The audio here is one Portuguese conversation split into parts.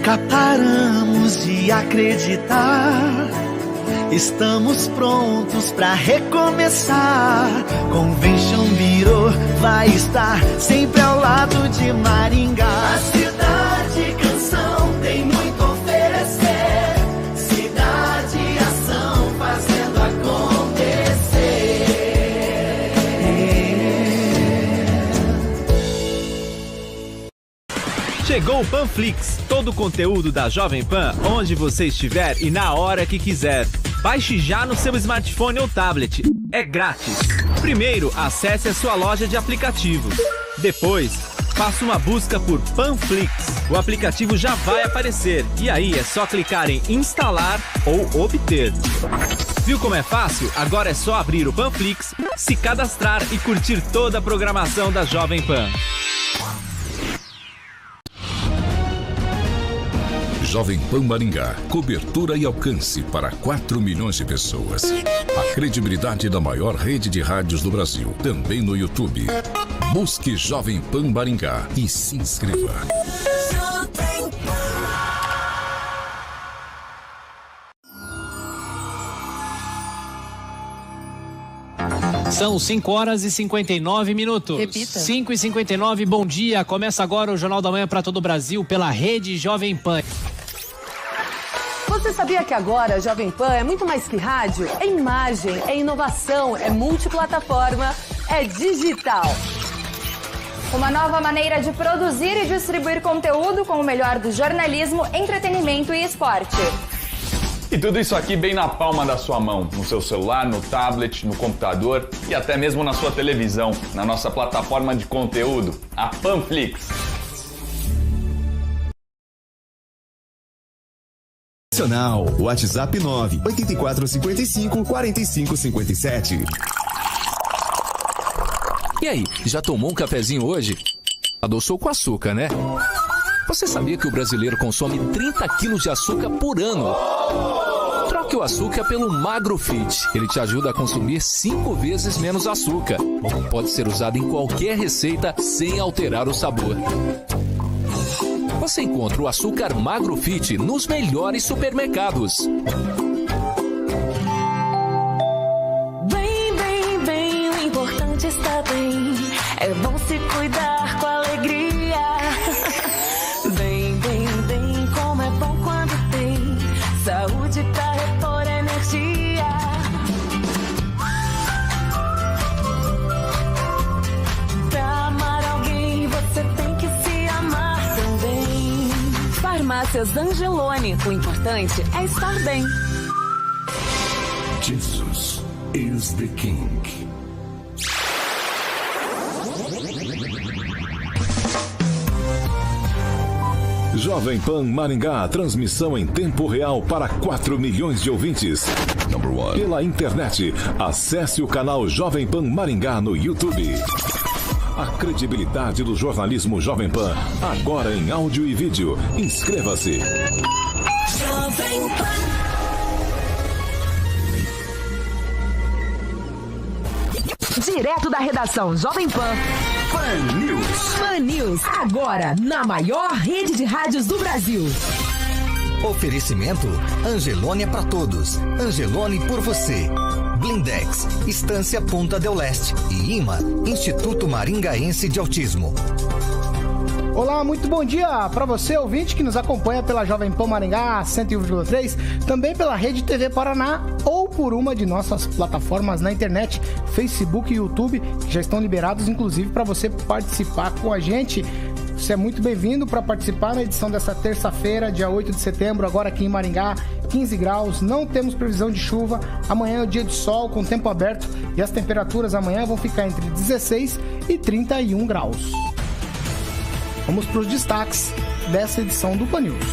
Nunca paramos de acreditar. Estamos prontos pra recomeçar. Convention Bureau vai estar sempre ao lado de Maringá. A cidade canção tem muito a oferecer. Cidade e ação fazendo acontecer. Chegou o Panflix, todo o conteúdo da Jovem Pan, onde você estiver e na hora que quiser. Baixe já no seu smartphone ou tablet. É grátis. Primeiro, acesse a sua loja de aplicativos. Depois, faça uma busca por Panflix. O aplicativo já vai aparecer. E aí é só clicar em instalar ou obter. Viu como é fácil? Agora é só abrir o Panflix, se cadastrar e curtir toda a programação da Jovem Pan. Jovem Pan Maringá, cobertura e alcance para 4 milhões de pessoas. A credibilidade da maior rede de rádios do Brasil, também no YouTube. Busque Jovem Pan Maringá e se inscreva. São 5h59. Repita. 5h59, bom dia. Começa agora o Jornal da Manhã para todo o Brasil pela Rede Jovem Pan. Você sabia que agora a Jovem Pan é muito mais que rádio? É imagem, é inovação, é multiplataforma, é digital. Uma nova maneira de produzir e distribuir conteúdo com o melhor do jornalismo, entretenimento e esporte. E tudo isso aqui bem na palma da sua mão, no seu celular, no tablet, no computador e até mesmo na sua televisão, na nossa plataforma de conteúdo, a Panflix. WhatsApp 984554557. E aí, já tomou um cafezinho hoje? Adoçou com açúcar, né? Você sabia que o brasileiro consome 30 quilos de açúcar por ano? Troque o açúcar pelo MagroFit. Ele te ajuda a consumir 5 vezes menos açúcar. Pode ser usado em qualquer receita sem alterar o sabor. Você encontra o açúcar MagroFit nos melhores supermercados. Bem, o importante está bem. É bom se cuidar com alegria. Bem, como é bom quando tem saúde pra repor energia. Pra amar alguém, você tem que se amar também. Farmácias Angelone, o importante é estar bem. Jesus is the King. Jovem Pan Maringá, transmissão em tempo real para 4 milhões de ouvintes. Pela internet, acesse o canal Jovem Pan Maringá no YouTube. A credibilidade do jornalismo Jovem Pan, agora em áudio e vídeo. Inscreva-se. Jovem Pan. Direto da redação Jovem Pan. Pan News. Pan News, agora na maior rede de rádios do Brasil. Oferecimento Angelone é pra todos. Angelone por você. Blindex, Estância Punta del Leste e IMA, Instituto Maringaense de Autismo. Olá, muito bom dia para você, ouvinte, que nos acompanha pela Jovem Pan Maringá 101,3, também pela Rede TV Paraná ou por uma de nossas plataformas na internet, Facebook e YouTube, que já estão liberados, inclusive, para você participar com a gente. Você é muito bem-vindo para participar na edição dessa terça-feira, dia 8 de setembro, agora aqui em Maringá, 15 graus, não temos previsão de chuva, amanhã é o dia de sol com tempo aberto e as temperaturas amanhã vão ficar entre 16 e 31 graus. Vamos para os destaques dessa edição do Pan News.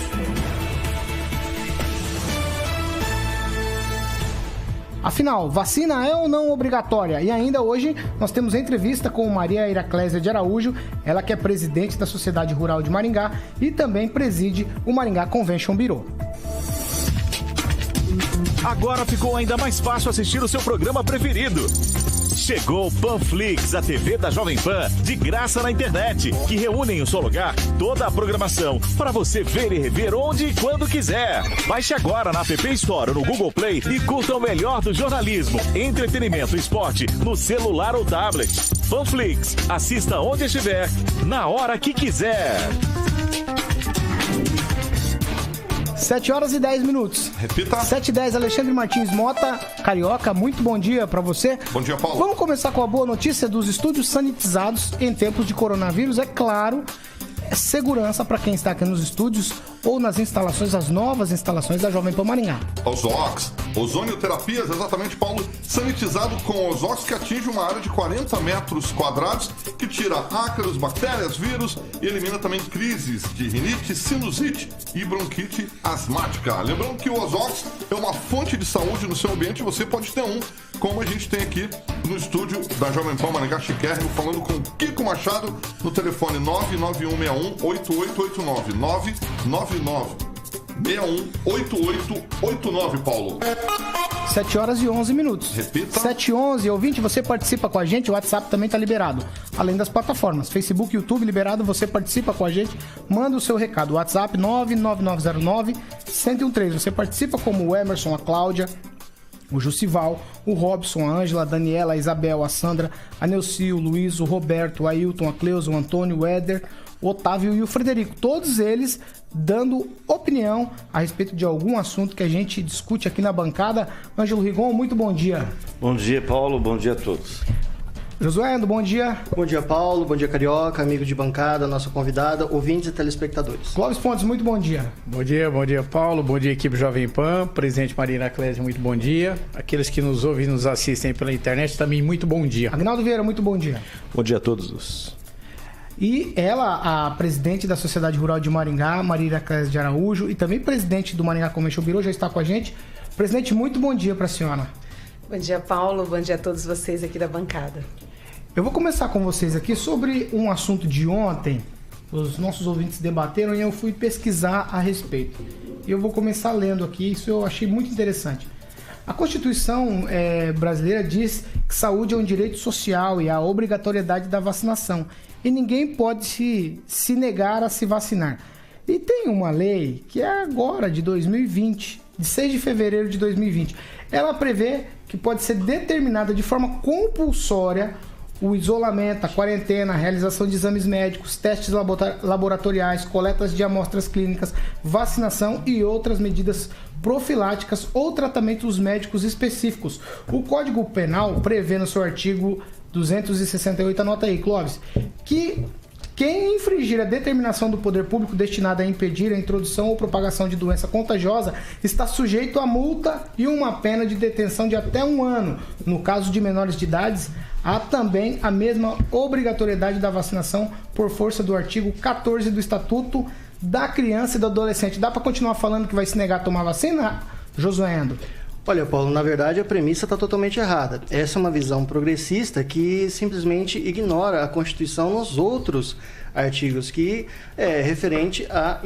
Afinal, vacina é ou não obrigatória? E ainda hoje nós temos entrevista com Maria Iraclésia de Araújo, ela que é presidente da Sociedade Rural de Maringá e também preside o Maringá Convention Bureau. Agora ficou ainda mais fácil assistir o seu programa preferido. Chegou o Panflix, a TV da Jovem Pan, de graça na internet, que reúne em um só lugar toda a programação para você ver e rever onde e quando quiser. Baixe agora na App Store ou no Google Play e curta o melhor do jornalismo, entretenimento e esporte no celular ou tablet. Panflix, assista onde estiver, na hora que quiser. 7h10. Repita. 7h10, Alexandre Martins Mota, Carioca, muito bom dia pra você. Bom dia, Paulo. Vamos começar com a boa notícia dos estúdios sanitizados em tempos de coronavírus. É claro, é segurança para quem está aqui nos estúdios ou nas instalações, as novas instalações da Jovem Pan Maringá. Ozox, ozonioterapias, exatamente, Paulo, sanitizado com Ozox, que atinge uma área de 40 metros quadrados, que tira ácaros, bactérias, vírus e elimina também crises de rinite, sinusite e bronquite asmática. Lembrando que o Ozox é uma fonte de saúde no seu ambiente, você pode ter um, como a gente tem aqui no estúdio da Jovem Pan Maringá Chiquérrimo, falando com Kiko Machado no telefone 991618889, 999618889, Paulo. 7h11. Repita. 7h11, ouvinte, você participa com a gente, o WhatsApp também tá liberado. Além das plataformas, Facebook, YouTube liberado, você participa com a gente, manda o seu recado. WhatsApp 99909-1013. Você participa como o Emerson, a Cláudia, o Jussival, o Robson, a Ângela, a Daniela, a Isabel, a Sandra, a Neuci, o Luiz, o Roberto, o Ailton, a Cleusa, o Antônio, o Éder, o Otávio e o Frederico. Todos eles dando opinião a respeito de algum assunto que a gente discute aqui na bancada. Ângelo Rigon, muito bom dia. Bom dia, Paulo. Bom dia a todos. Josué Endo, bom dia. Bom dia, Paulo. Bom dia, Carioca, amigo de bancada, nossa convidada, ouvintes e telespectadores. Clóvis Pontes, muito bom dia. Bom dia, Paulo. Bom dia, equipe Jovem Pan. Presidente Marina Clésia, muito bom dia. Aqueles que nos ouvem e nos assistem pela internet, também muito bom dia. Agnaldo Vieira, muito bom dia. Bom dia a todos. E ela, a presidente da Sociedade Rural de Maringá, Marília Clésia de Araújo, e também presidente do Maringá Convention Bureau, já está com a gente. Presidente, muito bom dia para a senhora. Bom dia, Paulo. Bom dia a todos vocês aqui da bancada. Eu vou começar com vocês aqui sobre um assunto de ontem. Os nossos ouvintes debateram e eu fui pesquisar a respeito. E eu vou começar lendo aqui, isso eu achei muito interessante. A Constituição brasileira diz que saúde é um direito social e há obrigatoriedade da vacinação. E ninguém pode se negar a se vacinar. E tem uma lei que é agora, de 2020, de 6 de fevereiro de 2020. Ela prevê que pode ser determinada de forma compulsória o isolamento, a quarentena, a realização de exames médicos, testes laboratoriais, coletas de amostras clínicas, vacinação e outras medidas profiláticas ou tratamentos médicos específicos. O Código Penal prevê no seu artigo 268, anota aí, Clóvis, que quem infringir a determinação do poder público destinada a impedir a introdução ou propagação de doença contagiosa está sujeito a multa e uma pena de detenção de até 1 ano. No caso de menores de idade, há também a mesma obrigatoriedade da vacinação por força do artigo 14 do Estatuto da Criança e do Adolescente. Dá para continuar falando que vai se negar a tomar vacina, Josué Endo? Olha, Paulo, na verdade a premissa está totalmente errada. Essa é uma visão progressista que simplesmente ignora a Constituição nos outros artigos, que é referente à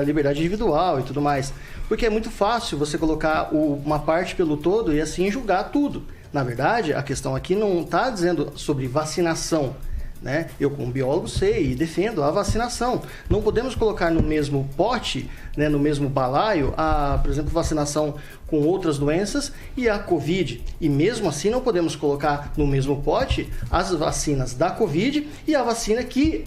liberdade individual e tudo mais. Porque é muito fácil você colocar uma parte pelo todo e assim julgar tudo. Na verdade, a questão aqui não está dizendo sobre vacinação, né? Eu, como biólogo, sei e defendo a vacinação. Não podemos colocar no mesmo pote, né, no mesmo balaio, por exemplo, vacinação com outras doenças e a Covid. E mesmo assim não podemos colocar no mesmo pote as vacinas da Covid e a vacina que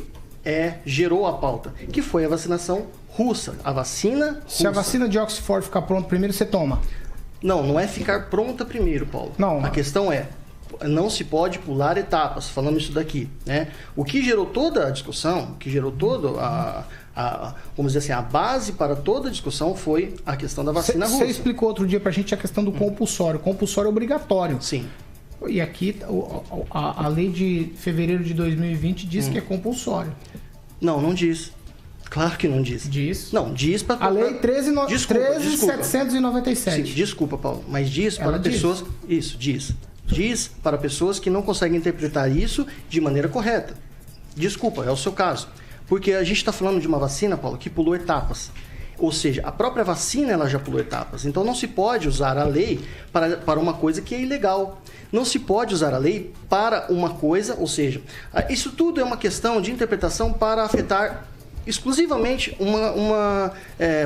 gerou a pauta, que foi a vacinação russa. A vacina russa. Se a vacina de Oxford ficar pronta primeiro, você toma? Não é ficar pronta primeiro, Paulo. Não. A questão não se pode pular etapas, falando isso daqui, né? O que gerou toda a discussão, o que gerou toda vamos dizer assim, a base para toda a discussão foi a questão da vacina russa. Você explicou outro dia pra gente a questão do compulsório. Compulsório é obrigatório. Sim. E aqui a lei de fevereiro de 2020 diz que é compulsório. Não diz. Claro que não diz. Diz. Não, diz para... A lei 13.797. Sim, desculpa, Paulo, mas diz para pessoas... Isso, diz. Diz para pessoas que não conseguem interpretar isso de maneira correta. Desculpa, é o seu caso. Porque a gente está falando de uma vacina, Paulo, que pulou etapas. Ou seja, a própria vacina ela já pulou etapas. Então não se pode usar a lei para uma coisa que é ilegal. Não se pode usar a lei para uma coisa, ou seja, isso tudo é uma questão de interpretação para afetar exclusivamente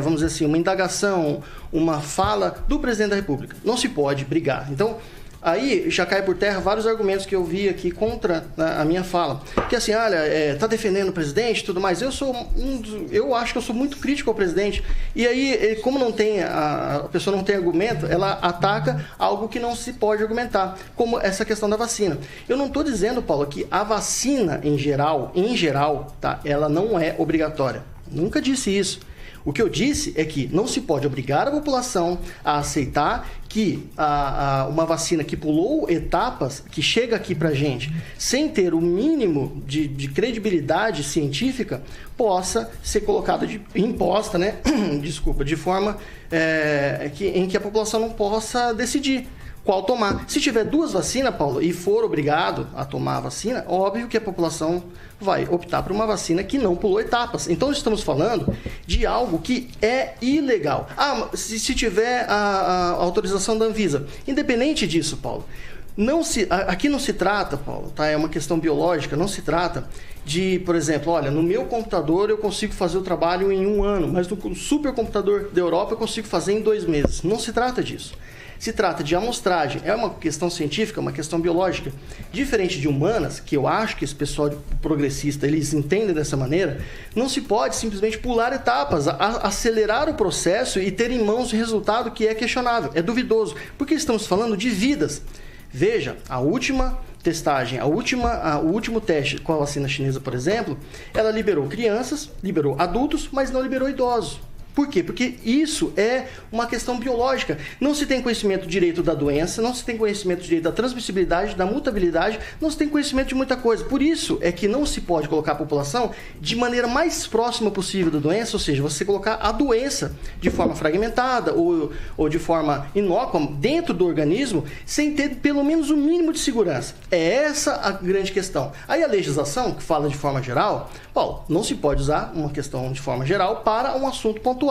vamos dizer assim, uma indagação, uma fala do presidente da República. Não se pode brigar. Então, aí já cai por terra vários argumentos que eu vi aqui contra a minha fala. Que assim, olha, tá defendendo o presidente e tudo mais. Eu acho que eu sou muito crítico ao presidente. E aí, como não tem, a pessoa não tem argumento, ela ataca algo que não se pode argumentar, como essa questão da vacina. Eu não estou dizendo, Paulo, que a vacina em geral, tá, ela não é obrigatória. Nunca disse isso. O que eu disse é que não se pode obrigar a população a aceitar que uma vacina que pulou etapas, que chega aqui pra gente, sem ter o mínimo de credibilidade científica, possa ser colocada, imposta, né? Desculpa, de forma em que a população não possa decidir qual tomar. Se tiver 2 vacinas, Paulo, e for obrigado a tomar a vacina, óbvio que a população vai optar por uma vacina que não pulou etapas. Então, estamos falando de algo que é ilegal. Se tiver a autorização da Anvisa. Independente disso, Paulo, aqui não se trata, Paulo, tá? É uma questão biológica, não se trata de, por exemplo, olha, no meu computador eu consigo fazer o trabalho em 1 ano, mas no supercomputador da Europa eu consigo fazer em 2 meses. Não se trata disso. Se trata de amostragem, é uma questão científica, uma questão biológica. Diferente de humanas, que eu acho que esse pessoal progressista, eles entendem dessa maneira, não se pode simplesmente pular etapas, acelerar o processo e ter em mãos o resultado que é questionável, é duvidoso, porque estamos falando de vidas. Veja, a última testagem, o último teste com a vacina chinesa, por exemplo, ela liberou crianças, liberou adultos, mas não liberou idosos. Por quê? Porque isso é uma questão biológica. Não se tem conhecimento direito da doença, não se tem conhecimento direito da transmissibilidade, da mutabilidade, não se tem conhecimento de muita coisa. Por isso é que não se pode colocar a população de maneira mais próxima possível da doença, ou seja, você colocar a doença de forma fragmentada ou de forma inócua dentro do organismo, sem ter pelo menos o mínimo de segurança. É essa a grande questão. Aí a legislação, que fala de forma geral, Paulo, não se pode usar uma questão de forma geral para um assunto pontual.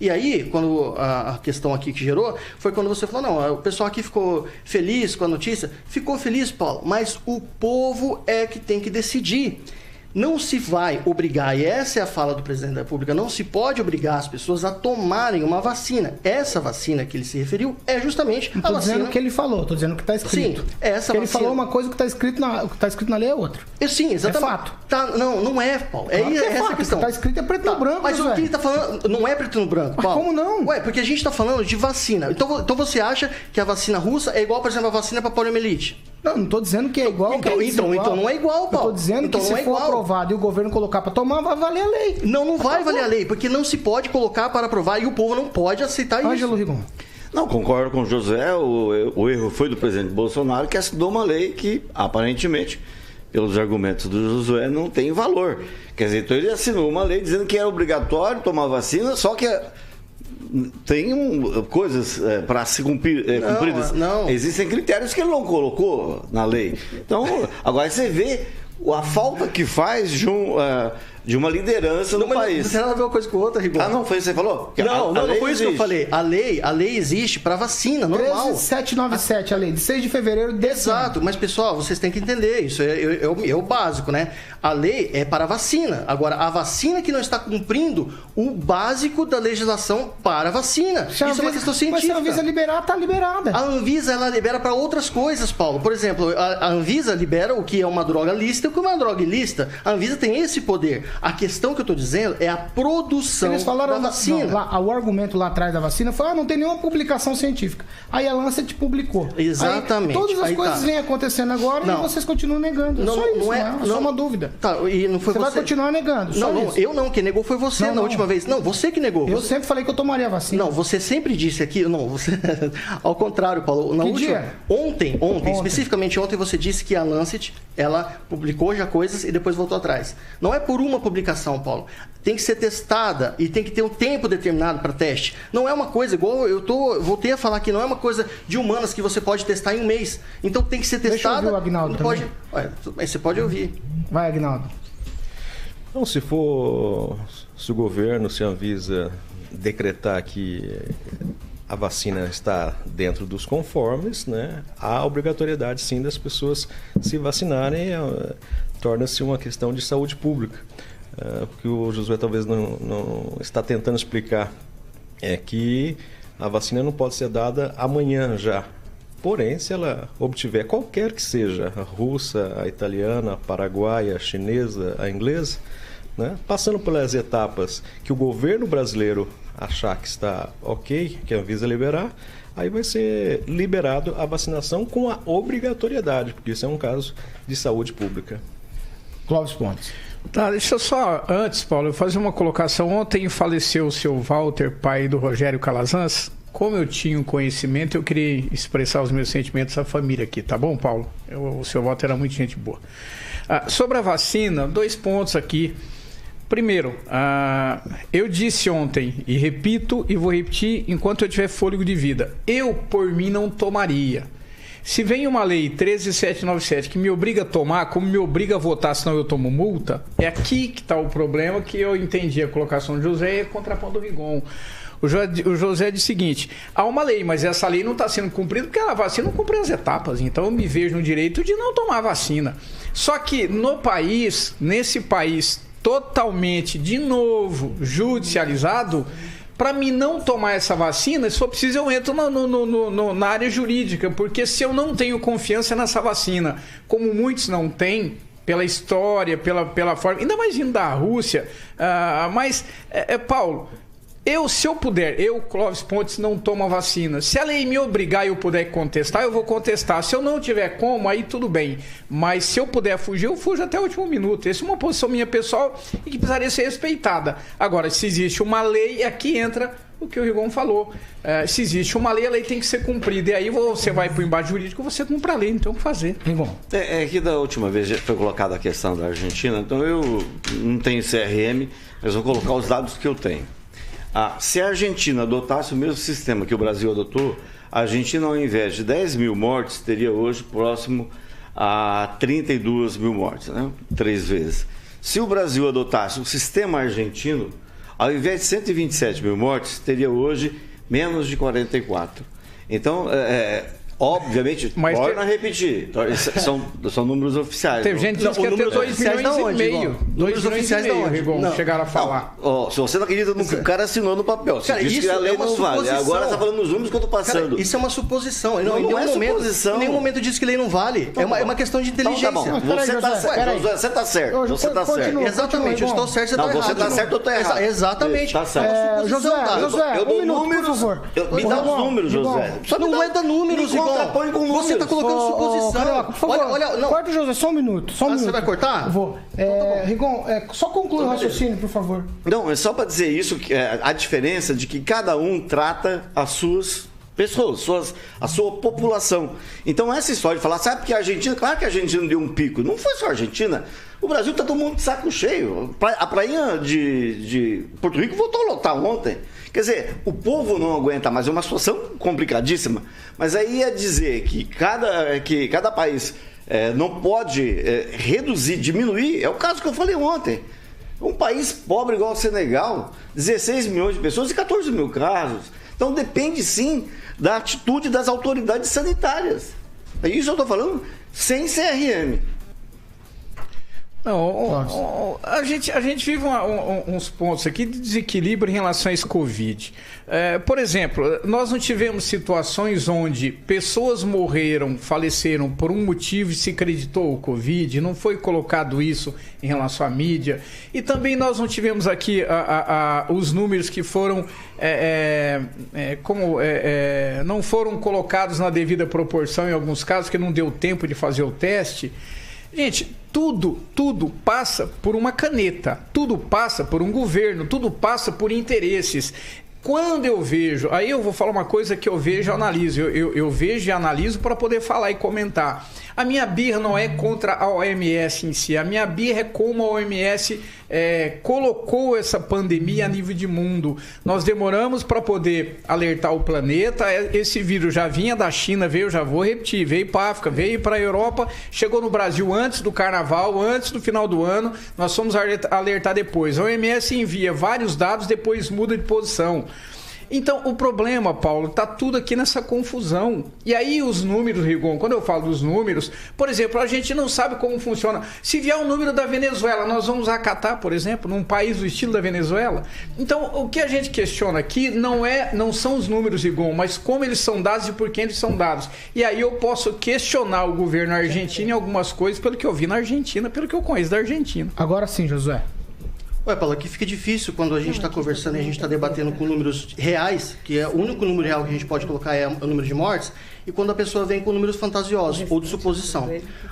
E aí, quando a questão aqui que gerou, foi quando você falou, não, o pessoal aqui ficou feliz com a notícia. Ficou feliz, Paulo, mas o povo é que tem que decidir. Não se vai obrigar, e essa é a fala do presidente da República, não se pode obrigar as pessoas a tomarem uma vacina. Essa vacina que ele se referiu é justamente a vacina... Não estou dizendo o que ele falou, estou dizendo o que está escrito. Sim, essa vacina... Ele vacina... falou uma coisa, o que está escrito na lei é outra. Sim, exatamente. É fato. Não é, Paulo. Claro essa fato. A questão. O que está escrito é preto no branco, mas o que ele está falando não é preto no branco, Paulo. Mas como não? Ué, porque a gente está falando de vacina. Então você acha que a vacina russa é igual, por exemplo, a vacina para poliomielite? Não estou dizendo que é igual. Então não é igual, Paulo. Estou dizendo que se for aprovado e o governo colocar para tomar, vai valer a lei. Não vai valer a lei, porque não se pode colocar para aprovar e o povo não pode aceitar isso. Ângelo Rigon. Não, concordo com o José, o erro foi do presidente Bolsonaro, que assinou uma lei que, aparentemente, pelos argumentos do Josué, não tem valor. Quer dizer, então ele assinou uma lei dizendo que era obrigatório tomar vacina, só que tem coisas para se cumpridas. Não. Existem critérios que ele não colocou na lei. Então, agora você vê a falta que faz de uma liderança no país. Não tem nada a ver uma coisa com outra, Rigon. Não foi isso que você falou? Não foi isso que eu falei. A lei existe para vacina, normal. 13797, a lei, de 6 de fevereiro desse ano. Exato, mas pessoal, vocês têm que entender, isso é o básico, né? A lei é para a vacina. Agora, a vacina que não está cumprindo o básico da legislação para a vacina. Isso é uma questão científica. Mas se a Anvisa liberar, está liberada. A Anvisa, ela libera para outras coisas, Paulo. Por exemplo, a Anvisa libera o que é uma droga lícita e o que é uma droga ilícita. A Anvisa tem esse poder. A questão que eu estou dizendo é a produção da vacina. Não, o argumento lá atrás da vacina foi, não tem nenhuma publicação científica. Aí a Lancet publicou. Exatamente. Aí, todas as coisas vêm acontecendo agora e vocês continuam negando. É só uma dúvida. Tá, e não foi você vai continuar negando. Eu não. Quem negou foi você na última vez. Não, você que negou. Eu sempre falei que eu tomaria a vacina. Não, você sempre disse aqui. Não, você. Ao contrário, Paulo. Dia? Ontem, especificamente ontem, você disse que a Lancet, ela publicou já coisas e depois voltou atrás. Não é por uma publicação, Paulo. Tem que ser testada e tem que ter um tempo determinado para teste. Não é uma coisa, igual voltei a falar aqui, não é uma coisa de humanas que você pode testar em um mês. Então tem que ser testada. Deixa eu ouvir o Agnaldo também. Você pode ouvir. Vai, Agnaldo. Não, se o governo, se a Anvisa decretar que a vacina está dentro dos conformes, né, há obrigatoriedade sim das pessoas se vacinarem, torna-se uma questão de saúde pública. O que o Josué talvez não está tentando explicar é que a vacina não pode ser dada amanhã já. Porém, se ela obtiver qualquer que seja, a russa, a italiana, a paraguaia, a chinesa, a inglesa, né, passando pelas etapas que o governo brasileiro achar que está ok, que a Anvisa liberar, aí vai ser liberado a vacinação com a obrigatoriedade, porque isso é um caso de saúde pública. Clóvis Pontes. Tá, deixa eu só, antes, Paulo, eu fazer uma colocação. Ontem faleceu o seu Walter, pai do Rogério Calazans. Como eu tinha um conhecimento, eu queria expressar os meus sentimentos à família aqui, tá bom, Paulo? O seu Walter era muito gente boa. Sobre a vacina, 2 pontos aqui. Primeiro, eu disse ontem, e repito e vou repetir enquanto eu tiver fôlego de vida, eu, por mim, não tomaria. Se vem uma lei 13797 que me obriga a tomar, como me obriga a votar, senão eu tomo multa, é aqui que está o problema, que eu entendi a colocação de José e a contraponto do Rigon. O José disse o seguinte: há uma lei, mas essa lei não está sendo cumprida porque a vacina não cumpriu as etapas, então eu me vejo no direito de não tomar vacina. Só que no país, nesse país totalmente, de novo, judicializado, para mim não tomar essa vacina, se for preciso eu entro na área jurídica, porque se eu não tenho confiança nessa vacina, como muitos não têm, pela história, pela forma, ainda mais vindo da Rússia, Paulo, se eu puder, Clóvis Pontes, não tomo a vacina. Se a lei me obrigar e eu puder contestar, eu vou contestar. Se eu não tiver como, aí tudo bem. Mas se eu puder fugir, eu fujo até o último minuto. Essa é uma posição minha pessoal e que precisaria ser respeitada. Agora, se existe uma lei, aqui entra o que o Rigon falou. Se existe uma lei, a lei tem que ser cumprida. E aí você vai para o embate jurídico, você cumpre a lei, não tem o que fazer. Rigon. É que da última vez foi colocada a questão da Argentina, então eu não tenho CRM, mas vou colocar os dados que eu tenho. Se a Argentina adotasse o mesmo sistema que o Brasil adotou, a Argentina, ao invés de 10 mil mortes, teria hoje próximo a 32 mil mortes, né? 3 vezes. Se o Brasil adotasse o sistema argentino, ao invés de 127 mil mortes, teria hoje menos de 44. Então, obviamente, torna a repetir. São números oficiais. Teve gente que disse que ia ter 2 milhões e meio. Números oficiais da onde? Chegaram a falar. Se você não acredita no que o cara assinou no papel, você disse que a lei não vale. Agora você está falando nos números que eu estou passando. Cara, isso é uma suposição. Não é suposição. Em nenhum momento disse que lei não vale. É uma questão de inteligência. Você está certo. Você está certo. Exatamente. Eu estou certo, você está errado. Você está certo, eu estou errado. Exatamente. Está certo. José, eu dou números, por favor. Me dá os números, José. Não é da números, Rigon. Você está colocando suposição. Carioca, por favor, olha, corta o José, só um minuto. Você vai cortar? Vou. Rigon, só conclui o raciocínio, por favor. Não, é só para dizer isso, que a diferença de que cada um trata as suas pessoas, a sua população. Então essa história de falar, sabe que a Argentina, claro que a Argentina deu um pico, não foi só a Argentina, o Brasil está todo mundo de saco cheio. A prainha de Porto Rico voltou a lotar ontem. Quer dizer, o povo não aguenta mais, é uma situação complicadíssima. Mas aí é dizer que cada país não pode reduzir, diminuir, é o caso que eu falei ontem. Um país pobre igual o Senegal, 16 milhões de pessoas e 14 mil casos. Então depende sim da atitude das autoridades sanitárias. É isso que eu estou falando, sem CRM. Não, a gente vive uns pontos aqui de desequilíbrio em relação a esse Covid. Por exemplo, nós não tivemos situações onde pessoas morreram, faleceram por um motivo e se acreditou o Covid, não foi colocado isso em relação à mídia. E também nós não tivemos aqui os números que foram não foram colocados na devida proporção em alguns casos, que não deu tempo de fazer o teste. Gente, tudo passa por uma caneta, tudo passa por um governo, tudo passa por interesses. Quando eu vejo, aí eu vou falar uma coisa que eu vejo e analiso, eu vejo e analiso para poder falar e comentar. A minha birra não é contra a OMS em si, a minha birra é como a OMS colocou essa pandemia a nível de mundo. Nós demoramos para poder alertar o planeta. Esse vírus já vinha da China, veio para a África, veio para a Europa, chegou no Brasil antes do carnaval, antes do final do ano. Nós fomos alertar depois. A OMS envia vários dados, depois muda de posição. Então, o problema, Paulo, tá tudo aqui nessa confusão. E aí os números, Rigon, quando eu falo dos números, por exemplo, a gente não sabe como funciona. Se vier um número da Venezuela, nós vamos acatar, por exemplo, num país do estilo da Venezuela? Então, o que a gente questiona aqui não são os números, Rigon, mas como eles são dados e por quem eles são dados. E aí eu posso questionar o governo argentino em algumas coisas pelo que eu vi na Argentina, pelo que eu conheço da Argentina. Agora sim, Josué. Ué, Paulo, aqui fica difícil quando a gente está conversando e a gente está debatendo com números reais, que é o único número real que a gente pode colocar é o número de mortes, e quando a pessoa vem com números fantasiosos ou de suposição.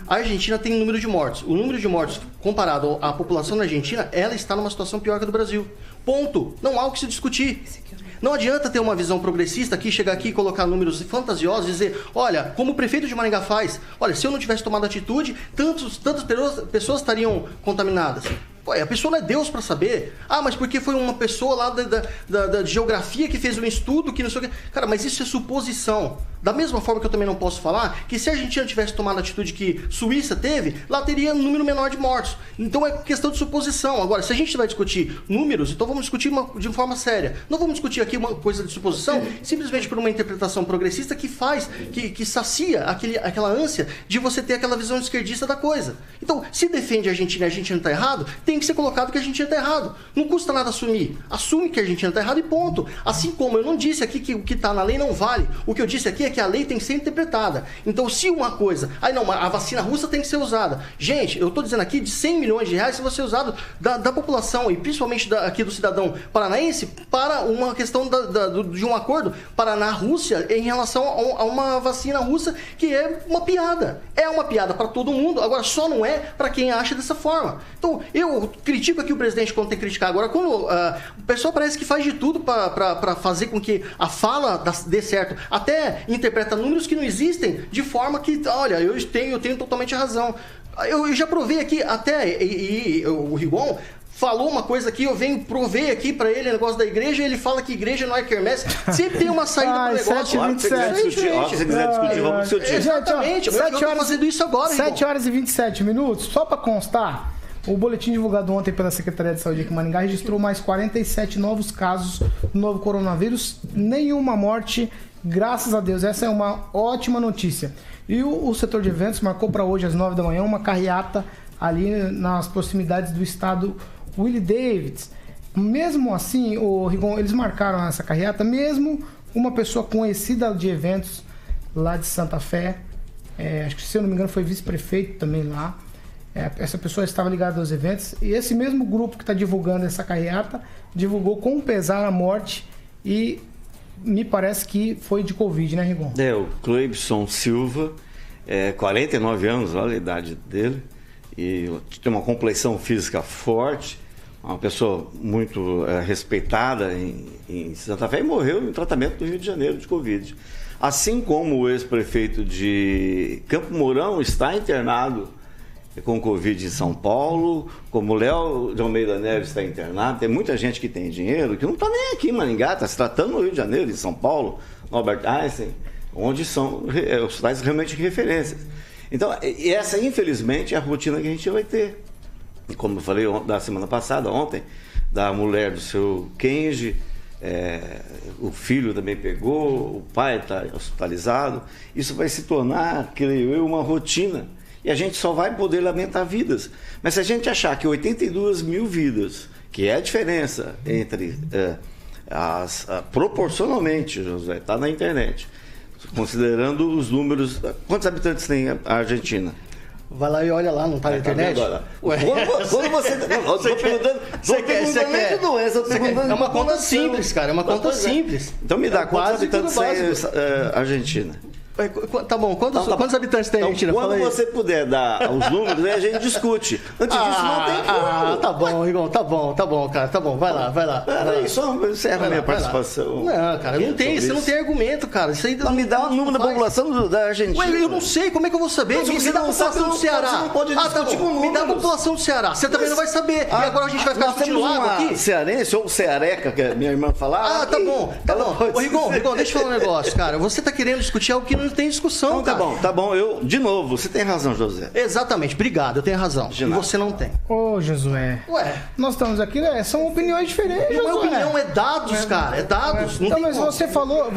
A Argentina tem número de mortes. O número de mortes comparado à população da Argentina, ela está numa situação pior que a do Brasil. Ponto. Não há o que se discutir. Não adianta ter uma visão progressista aqui, chegar aqui e colocar números fantasiosos e dizer, olha, como o prefeito de Maringá faz, olha, se eu não tivesse tomado atitude, tantas pessoas estariam contaminadas. Pô, a pessoa não é Deus para saber. Ah, mas porque foi uma pessoa lá da geografia que fez um estudo que não sei o que. Cara, mas isso é suposição. Da mesma forma que eu também não posso falar que se a Argentina tivesse tomado a atitude que Suíça teve, lá teria um número menor de mortos. Então é questão de suposição. Agora, se a gente vai discutir números, então vamos discutir de forma séria. Não vamos discutir aqui uma coisa de suposição simplesmente por uma interpretação progressista que faz, que sacia aquela ânsia de você ter aquela visão esquerdista da coisa. Então, se defende a Argentina e a Argentina está errado, tem que ser colocado que a Argentina está errado. Não custa nada assumir. Assume que a Argentina está errado e ponto. Assim como eu não disse aqui que o que está na lei não vale. O que eu disse aqui é que a lei tem que ser interpretada. Então, se uma coisa... a vacina russa tem que ser usada. Gente, eu estou dizendo aqui de 100 milhões de reais se vai ser usado da população e principalmente aqui do cidadão paranaense para uma questão de um acordo Paraná-Rússia em relação a uma vacina russa que é uma piada. É uma piada para todo mundo. Agora, só não é para quem acha dessa forma. Então, eu critico aqui o presidente quando tem que criticar. Agora, quando o pessoal parece que faz de tudo para fazer com que a fala dê certo, até interpreta números que não existem, de forma que, olha, eu tenho totalmente razão. Eu já provei aqui até, e o Rigon falou uma coisa aqui, eu provei aqui pra ele o negócio da igreja, e ele fala que igreja não é quermesse. Sempre tem uma saída pro negócio. Se você quiser discutir, vamos discutir. Exatamente, eu tô fazendo isso agora, 7 horas e 27 minutos, só pra constar, o boletim divulgado ontem pela Secretaria de Saúde aqui em Maringá registrou mais 47 novos casos do novo coronavírus, nenhuma morte, graças a Deus. Essa é uma ótima notícia. E o setor de eventos marcou para hoje às 9 da manhã uma carreata ali nas proximidades do estado Willie Davids. Mesmo assim, Rigon, eles marcaram essa carreata, mesmo uma pessoa conhecida de eventos lá de Santa Fé, acho que se eu não me engano foi vice-prefeito também lá, essa pessoa estava ligada aos eventos, e esse mesmo grupo que está divulgando essa carreata divulgou com pesar a morte, e me parece que foi de Covid, né, Rigon? O Cleibson Silva, 49 anos, olha a idade dele, e tem uma complexão física forte, uma pessoa muito respeitada em Santa Fé, e morreu em tratamento no Rio de Janeiro de Covid. Assim como o ex-prefeito de Campo Mourão está internado com Covid em São Paulo, como o Léo de Almeida Neves está internado, tem muita gente que tem dinheiro, que não está nem aqui em Maringá, está se tratando no Rio de Janeiro, em São Paulo, no Albert Einstein, onde são hospitais realmente referências. Então, essa, infelizmente, é a rotina que a gente vai ter. Como eu falei da semana passada, ontem, da mulher do seu Kenji, o filho também pegou, o pai está hospitalizado. Isso vai se tornar, creio eu, uma rotina. E a gente só vai poder lamentar vidas. Mas se a gente achar que 82 mil vidas, que é a diferença entre proporcionalmente, José, está na internet, considerando os números. Quantos habitantes tem a Argentina? Vai lá e olha lá, não está na internet? Quando você. Estou perguntando. É uma conta simples, cara. É uma conta simples. Então me dá quantos habitantes tem a Argentina? Tá bom, quantos habitantes tem a Argentina? Quando você puder dar os números, aí a gente discute. Antes disso, não tem como. Tá bom, Rigon, tá bom, cara, tá bom, vai lá. Peraí, só encerra a minha participação. Não, cara, você não tem argumento, cara. Isso aí me dá o número da população da Argentina. Ué, eu não sei, como é que eu vou saber? Me dá a população do Ceará. Você não pode discutir com me dá a população do Ceará. Você também não vai saber. E agora a gente vai ficar discutindo água aqui? Cearense ou ceareca, que a minha irmã falava. Tá bom. Ô, Rigon, deixa eu falar um negócio, cara. Você tá querendo discutir algo que não tem discussão, cara. Tá bom. De novo, você tem razão, José. Exatamente, obrigado, eu tenho razão. E você não tem. Ô, Josué. Ué. Nós estamos aqui, são opiniões diferentes, Não é opinião, é dados, cara. É dados. Não, mas você falou,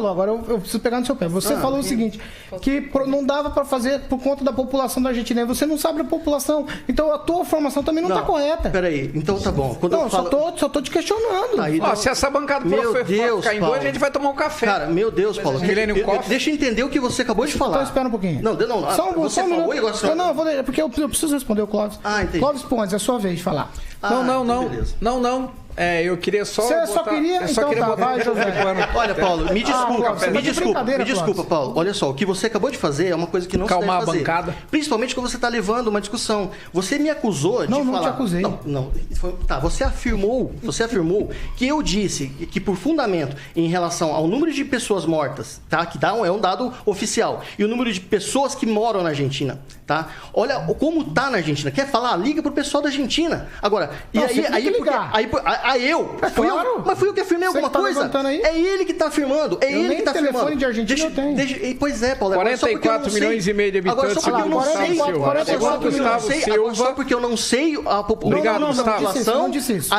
agora eu preciso pegar no seu pé. Você falou o seguinte, que não dava pra fazer por conta da população da Argentina. E você não sabe a população. Então a tua formação também não tá correta. Peraí, então tá bom. Só tô te questionando. Se essa bancada for ficar em dois, a gente vai tomar um café. Cara, meu Deus, Paulo. Deixa eu entender o que você acabou de falar. Então espera um pouquinho. Você falou e agora... Não, porque eu preciso responder o Clóvis. Entendi. Clóvis Pontes, é a sua vez de falar. Não. Eu queria só. Você só queria? Vai, José. Olha, Paulo, me desculpa, Paulo. Olha só, o que você acabou de fazer é uma coisa que não se deve fazer. Calmar a bancada. Principalmente quando você está levando uma discussão. Você me acusou de falar... Não te acusei. Você afirmou que eu disse que por fundamento em relação ao número de pessoas mortas, tá? Que é um dado oficial, e o número de pessoas que moram na Argentina, tá? Olha como tá na Argentina. Quer falar? Liga pro pessoal da Argentina. Agora, mas fui eu que afirmei alguma coisa? É ele que tá afirmando. Telefone de Argentina eu tenho. Pois é, Paulo. 44 milhões e meio de habitantes. Agora, só porque eu não sei. Só porque eu não sei a população. Eu não disse isso.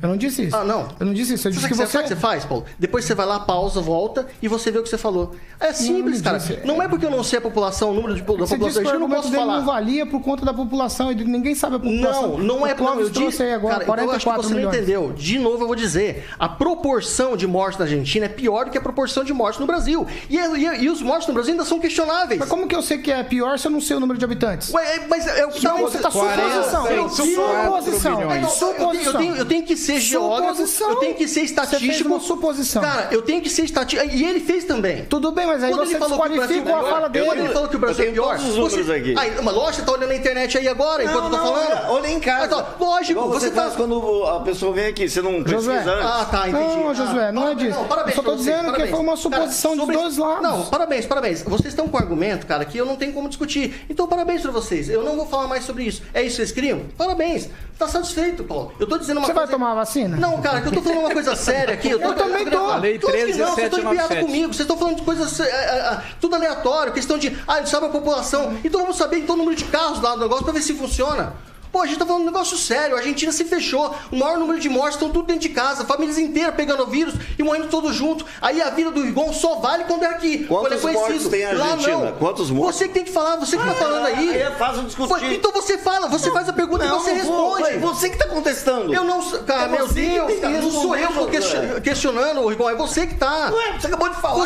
Eu não disse isso. Não. Eu não disse isso. Eu disse que Sabe o que você faz, Paulo? Depois você vai lá, pausa, volta e você vê o que você falou. É simples, cara. Não é porque eu não sei a população, o número da população, eu não posso falar. Não valia por conta da população. Ninguém sabe a população. Não é porque eu disse aí agora, cara, 44 eu acho que você milhões. Não entendeu. De novo eu vou dizer, a proporção de mortes na Argentina é pior do que a proporção de mortes no Brasil. E os mortes no Brasil ainda são questionáveis. Mas como que eu sei que é pior se eu não sei o número de habitantes? Mas é o que você tá suposição. Eu tenho que ser geógrafo. Eu tenho que ser estatístico. Você fez uma suposição. Cara, eu tenho que ser estatístico. E ele fez também. Tudo bem, mas aí você desqualifica a fala dele. Quando ele falou que o Brasil é pior. Mas lógico, você tá olhando na internet aí agora, enquanto eu tô falando? Olha em casa. Lógico, você faz quando a pessoa vem aqui, você não pesquisa antes. Entendi. Não, Josué, não é disso. Eu só tô dizendo que foi uma suposição dos dois lados. Não, parabéns. Vocês estão com argumento, cara, que eu não tenho como discutir. Então, parabéns pra vocês. Eu não vou falar mais sobre isso. É isso que vocês queriam? Parabéns. Tá satisfeito, Paulo. Eu tô dizendo uma coisa... Você vai tomar a vacina? Não, cara, que eu tô falando uma coisa séria aqui. Eu também tô. Falei 13, não, vocês estão de piada comigo. Vocês estão falando de coisas tudo aleatório, questão de, sabe a população. Então vamos saber então o número de carros lá do negócio pra ver se funciona. Pô, a gente tá falando de um negócio sério. A Argentina se fechou. O maior número de mortes estão tudo dentro de casa. Famílias inteiras pegando o vírus e morrendo todos juntos. Aí a vida do Rigon só vale quando é aqui. Quantos mortos tem a Argentina? Lá, não. Quantos mortos? Você que tem que falar, você que tá falando aí. É fácil discutir. Então você fala, você faz a pergunta e você responde. Você que tá contestando. Eu não... Cara, meu Deus, cara, não sou eu que tô questionando, Rigon. É você que tá. Ué, você acabou de falar.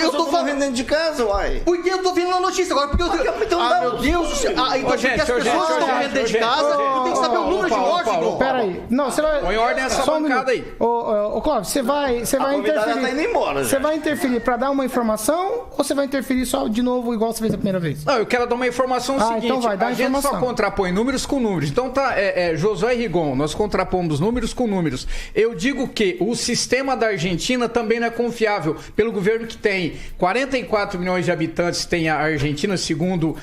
Eu tô falando dentro de casa, uai. Porque eu tô vendo na notícia agora. Porque meu Deus do céu. Então porque as pessoas estão morrendo dentro de casa, eu tenho que saber o número de mortes, Rigon. Peraí. Não, você vai... Põe ordem nessa bancada aí. Ô, Clóvis, você vai interferir. Tá indo embora, você vai interferir pra dar uma informação ou você vai interferir só de novo igual você fez a primeira vez? Não, eu quero dar uma informação seguinte. Então vai, dá a informação. Gente só contrapõe números com números. Então tá, Josué e Rigon, nós contrapomos números com números. Eu digo que o sistema da Argentina também não é confiável pelo governo que tem 44 milhões de habitantes, tem a Argentina, segundo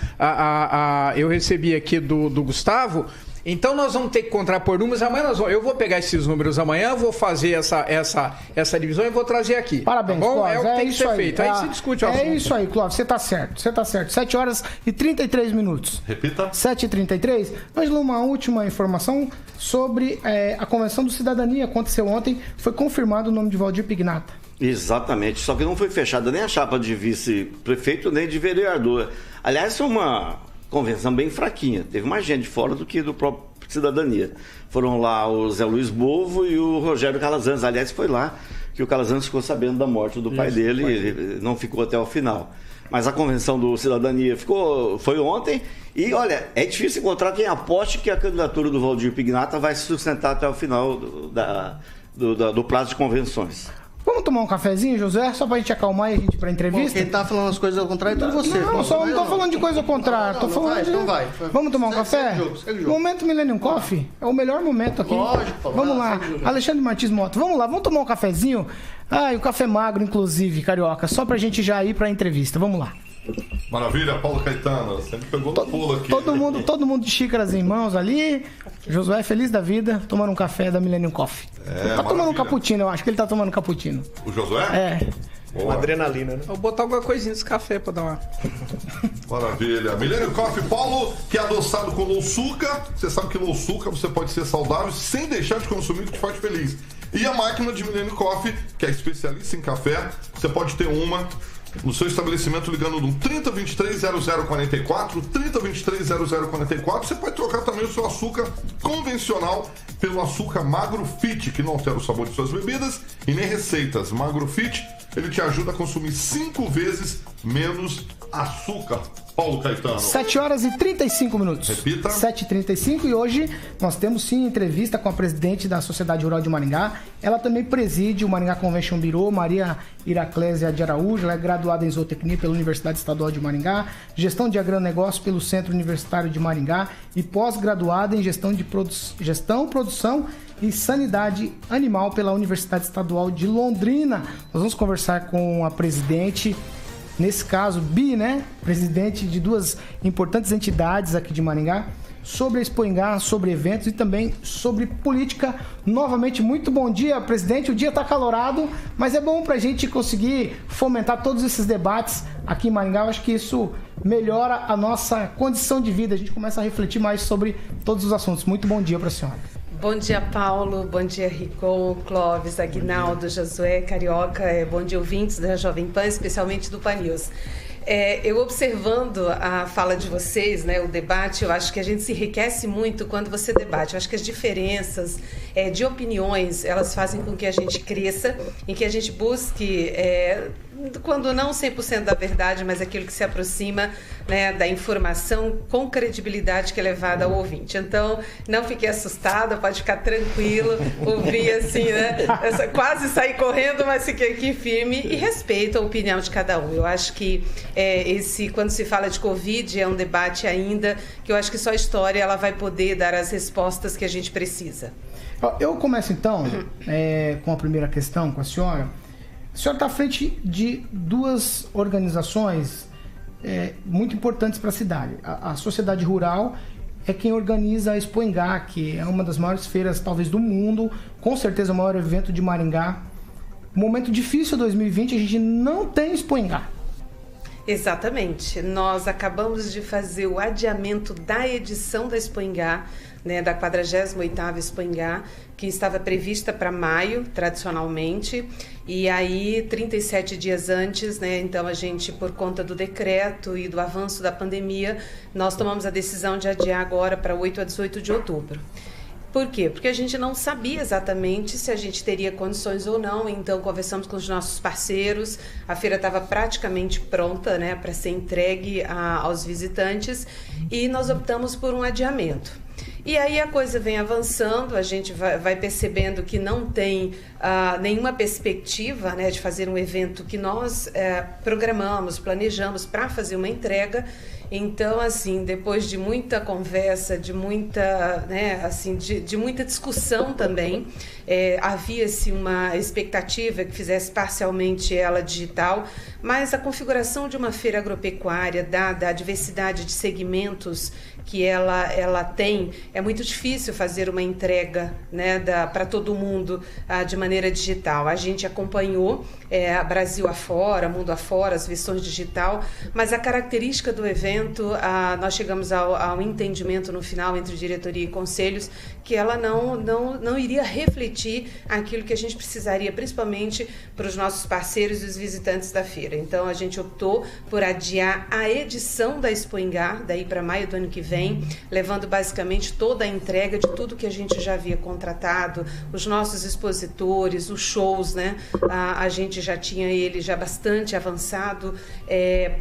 eu recebi aqui do Gustavo. Então nós vamos ter que contrapor números. Amanhã eu vou pegar esses números amanhã, vou fazer essa divisão e vou trazer aqui. Parabéns, tá bom? Clóvis. É o que tem que ser feito. Aí se discute o assunto. É isso aí, Clóvis. Você tá certo. 7 horas e 33 minutos. Repita. 7h33. Ângelo, uma última informação sobre a Convenção do Cidadania. Aconteceu ontem. Foi confirmado o nome de Valdir Pignata. Exatamente. Só que não foi fechada nem a chapa de vice-prefeito nem de vereador. Aliás, é uma convenção bem fraquinha. Teve mais gente fora do que do próprio Cidadania. Foram lá o Zé Luiz Bovo e o Rogério Calazans. Aliás, foi lá que o Calazans ficou sabendo da morte do pai dele. Ele não ficou até o final. Mas a convenção do Cidadania foi ontem. E, olha, é difícil encontrar quem aposte que a candidatura do Valdir Pignata vai se sustentar até o final do prazo de convenções. Vamos tomar um cafezinho, José? Só pra gente acalmar e a gente ir pra entrevista? Quem tá falando as coisas ao contrário é tudo você. Não tô falando de coisa ao contrário. Tô falando Então vai. Vamos tomar um café? Segue o jogo. Momento Millennium Coffee é o melhor momento aqui. Lógico, vamos lá. Alexandre Martins Mota, vamos lá, vamos tomar um cafezinho? E o café magro, inclusive, carioca, só pra gente já ir pra entrevista. Vamos lá. Maravilha, Paulo Caetano, sempre pegou no pulo aqui. Todo mundo de xícaras em mãos ali. Josué feliz da vida, tomando um café da Millennium Coffee. Tá tomando um cappuccino, eu acho que ele tá tomando cappuccino. O Josué? É. Boa. Uma adrenalina, né? Vou botar alguma coisinha nesse café pra dar uma... Maravilha. Millennium Coffee, Paulo, que é adoçado com louçuca. Você sabe que louçuca você pode ser saudável sem deixar de consumir o que te faz feliz. E a máquina de Millennium Coffee, que é especialista em café, você pode ter uma no seu estabelecimento ligando no 3023-0044, 3023-0044. Você pode trocar também o seu açúcar convencional pelo açúcar Magro Fit, que não altera o sabor de suas bebidas e nem receitas. Magro Fit, ele te ajuda a consumir 5 vezes menos açúcar. Paulo Caetano. 7h35. Repita. 7h35 e hoje nós temos sim entrevista com a presidente da Sociedade Rural de Maringá. Ela também preside o Maringá Convention Bureau, Maria Iraclésia de Araújo. Ela é graduada em zootecnia pela Universidade Estadual de Maringá, gestão de agronegócio pelo Centro Universitário de Maringá e pós-graduada em gestão, produção e sanidade animal pela Universidade Estadual de Londrina. Nós vamos conversar com a presidente, nesse caso, né? Presidente de duas importantes entidades aqui de Maringá, sobre a Expoingá, sobre eventos e também sobre política. Novamente, muito bom dia, presidente. O dia está acalorado, mas é bom para a gente conseguir fomentar todos esses debates aqui em Maringá. Eu acho que isso melhora a nossa condição de vida. A gente começa a refletir mais sobre todos os assuntos. Muito bom dia para a senhora. Bom dia, Paulo. Bom dia, Ricon, Clóvis, Aguinaldo, Josué, Carioca. Bom dia, ouvintes da Jovem Pan, especialmente do Pan News. Eu observando a fala de vocês, né, o debate, eu acho que a gente se enriquece muito quando você debate. Eu acho que as diferenças de opiniões, elas fazem com que a gente cresça, em que a gente busque, quando não 100% da verdade, mas aquilo que se aproxima, né, da informação com credibilidade que é levada ao ouvinte. Então, não fique assustada, pode ficar tranquilo, ouvir assim, né, quase sair correndo, mas fiquei aqui firme e respeito a opinião de cada um. Eu acho que quando se fala de Covid, é um debate ainda que eu acho que só a história ela vai poder dar as respostas que a gente precisa. Eu começo então com a primeira questão com a senhora. A senhora está à frente de duas organizações muito importantes para a cidade. A Sociedade Rural é quem organiza a Expoingá, que é uma das maiores feiras talvez do mundo, com certeza o maior evento de Maringá. Momento difícil 2020, a gente não tem Expoingá. Exatamente. Nós acabamos de fazer o adiamento da edição da Expoingá, né, da 48ª Expoingá, que estava prevista para maio, tradicionalmente, e aí 37 dias antes, né, então a gente, por conta do decreto e do avanço da pandemia, nós tomamos a decisão de adiar agora para 8 a 18 de outubro. Por quê? Porque a gente não sabia exatamente se a gente teria condições ou não, então conversamos com os nossos parceiros, a feira estava praticamente pronta, né, para ser entregue aos visitantes e nós optamos por um adiamento. E aí a coisa vem avançando, a gente vai percebendo que não tem nenhuma perspectiva, né, de fazer um evento que nós programamos, planejamos para fazer uma entrega. Então, assim, depois de muita conversa, de muita, né, assim, de muita discussão também, havia-se uma expectativa que fizesse parcialmente ela digital, mas a configuração de uma feira agropecuária, dada a diversidade de segmentos que ela tem, é muito difícil fazer uma entrega, né, para todo mundo de maneira digital. A gente acompanhou Brasil afora, mundo afora, as versões digital, mas a característica do evento, nós chegamos ao entendimento no final entre diretoria e conselhos que ela não iria refletir aquilo que a gente precisaria, principalmente para os nossos parceiros e os visitantes da feira. Então a gente optou por adiar a edição da Expoingá, daí para maio do ano que vem, também, levando basicamente toda a entrega de tudo que a gente já havia contratado, os nossos expositores, os shows, né? A gente já tinha ele já bastante avançado.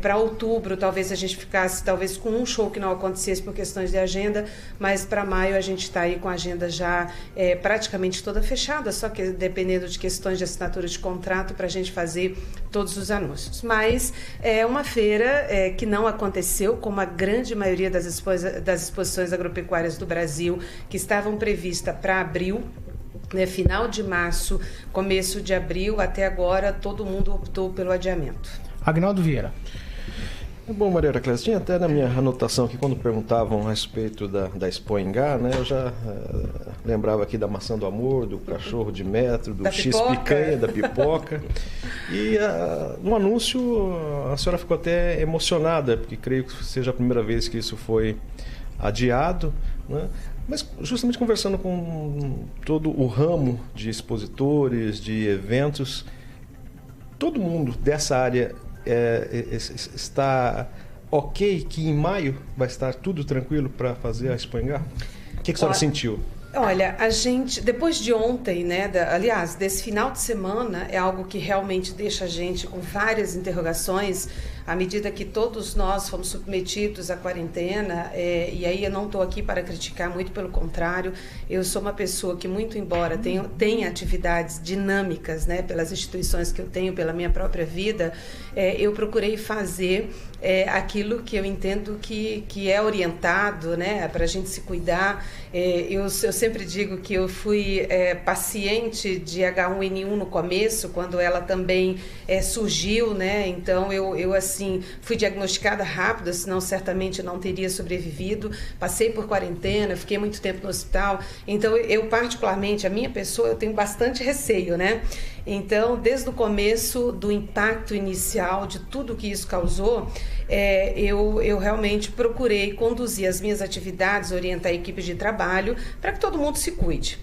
Para outubro, talvez a gente ficasse talvez com um show que não acontecesse por questões de agenda, mas para maio a gente está aí com a agenda já praticamente toda fechada, só que dependendo de questões de assinatura de contrato para a gente fazer todos os anúncios. Mas é uma feira que não aconteceu, como a grande maioria das exposições agropecuárias do Brasil, que estavam previstas para abril, né, final de março, começo de abril, até agora todo mundo optou pelo adiamento. Agnaldo Vieira. Bom, Maria Heracles, tinha até na minha anotação aqui, quando perguntavam a respeito da Expo Engá, né, eu já lembrava aqui da maçã do amor, do cachorro de metro, do X-picanha, da pipoca. E no anúncio a senhora ficou até emocionada, porque creio que seja a primeira vez que isso foi adiado, né? Mas justamente conversando com todo o ramo de expositores, de eventos, todo mundo dessa área está ok que em maio vai estar tudo tranquilo para fazer a Expo Engá? O que a senhora sentiu? Olha, a gente, depois de ontem, né, aliás, desse final de semana, é algo que realmente deixa a gente com várias interrogações, à medida que todos nós fomos submetidos à quarentena, e aí eu não estou aqui para criticar, muito pelo contrário, eu sou uma pessoa que, muito embora tenha atividades dinâmicas, né, pelas instituições que eu tenho, pela minha própria vida, eu procurei fazer aquilo que eu entendo que é orientado, né, para a gente se cuidar. Eu sempre digo que eu fui paciente de H1N1 no começo, quando ela também surgiu, né, então eu assim, fui diagnosticada rápido, senão certamente não teria sobrevivido. Passei por quarentena, fiquei muito tempo no hospital. Então, eu particularmente, a minha pessoa, eu tenho bastante receio, né? Então, desde o começo do impacto inicial, de tudo que isso causou, eu realmente procurei conduzir as minhas atividades, orientar a equipe de trabalho, para que todo mundo se cuide.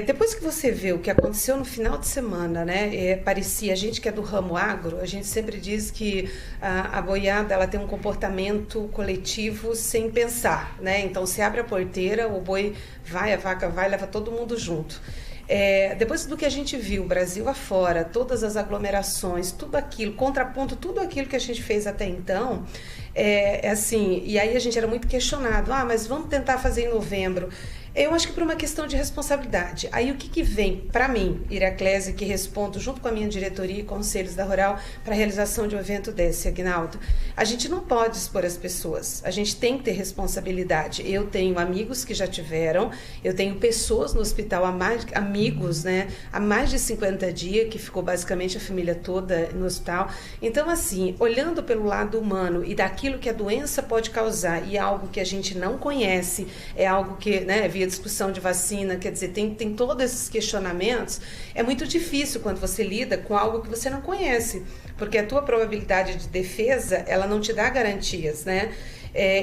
Depois que você vê o que aconteceu no final de semana, né, parecia, a gente que é do ramo agro, a gente sempre diz que a boiada ela tem um comportamento coletivo sem pensar, né? Então, se abre a porteira, o boi vai, a vaca vai, leva todo mundo junto. Depois do que a gente viu, Brasil afora, todas as aglomerações, tudo aquilo, contraponto tudo aquilo que a gente fez até então, assim, e aí a gente era muito questionado, mas vamos tentar fazer em novembro. Eu acho que por uma questão de responsabilidade. Aí o que vem para mim, Heraclese, que respondo junto com a minha diretoria e conselhos da Rural para a realização de um evento desse, Agnaldo? A gente não pode expor as pessoas, a gente tem que ter responsabilidade. Eu tenho amigos que já tiveram, eu tenho pessoas no hospital, amigos, né, há mais de 50 dias, que ficou basicamente a família toda no hospital. Então, assim, olhando pelo lado humano e daquilo que a doença pode causar, e algo que a gente não conhece, é algo que, né, via discussão de vacina, quer dizer, tem todos esses questionamentos. É muito difícil quando você lida com algo que você não conhece, porque a tua probabilidade de defesa, ela não te dá garantias, né?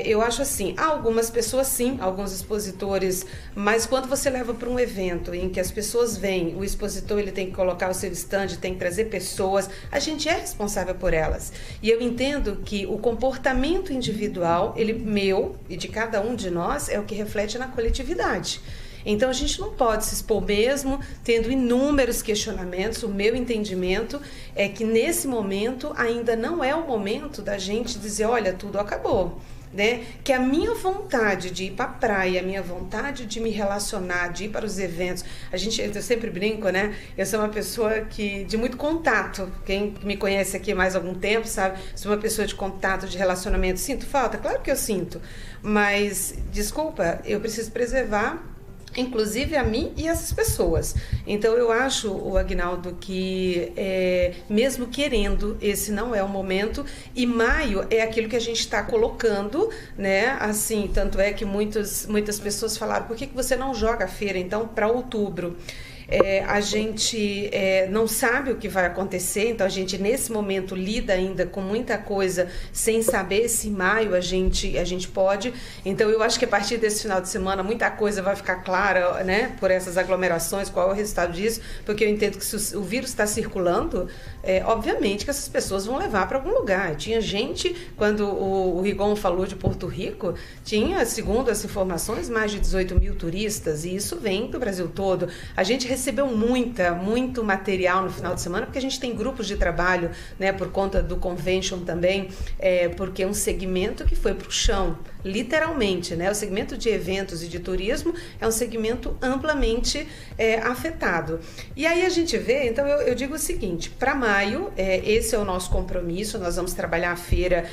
Eu acho assim, há algumas pessoas sim, alguns expositores, mas quando você leva para um evento em que as pessoas vêm, o expositor ele tem que colocar o seu stand, tem que trazer pessoas, a gente é responsável por elas. E eu entendo que o comportamento individual, meu e de cada um de nós, é o que reflete na coletividade. Então, a gente não pode se expor mesmo, tendo inúmeros questionamentos. O meu entendimento é que, nesse momento, ainda não é o momento da gente dizer, olha, tudo acabou. Né? Que a minha vontade de ir para a praia, a minha vontade de me relacionar, de ir para os eventos, eu sempre brinco, né? Eu sou uma pessoa de muito contato. Quem me conhece aqui há mais algum tempo sabe, sou uma pessoa de contato, de relacionamento. Sinto falta? Claro que eu sinto, mas desculpa, eu preciso preservar inclusive a mim e essas pessoas. Então eu acho, o Agnaldo, que mesmo querendo, esse não é o momento, e maio é aquilo que a gente está colocando, né? Assim, tanto é que muitas pessoas falaram, por que você não joga a feira então para outubro? A gente não sabe o que vai acontecer, então a gente nesse momento lida ainda com muita coisa sem saber se em maio a gente pode. Então eu acho que a partir desse final de semana muita coisa vai ficar clara, né, por essas aglomerações, qual é o resultado disso, porque eu entendo que se o vírus está circulando, obviamente que essas pessoas vão levar para algum lugar. Tinha gente, quando o Rigon falou de Porto Rico, tinha, segundo as informações, mais de 18 mil turistas, e isso vem do Brasil todo. A gente recebeu muito material no final de semana, porque a gente tem grupos de trabalho, né, por conta do convention também, porque é um segmento que foi para o chão, literalmente, né? O segmento de eventos e de turismo é um segmento amplamente afetado. E aí a gente vê, então eu digo o seguinte, para maio, esse é o nosso compromisso, nós vamos trabalhar a feira,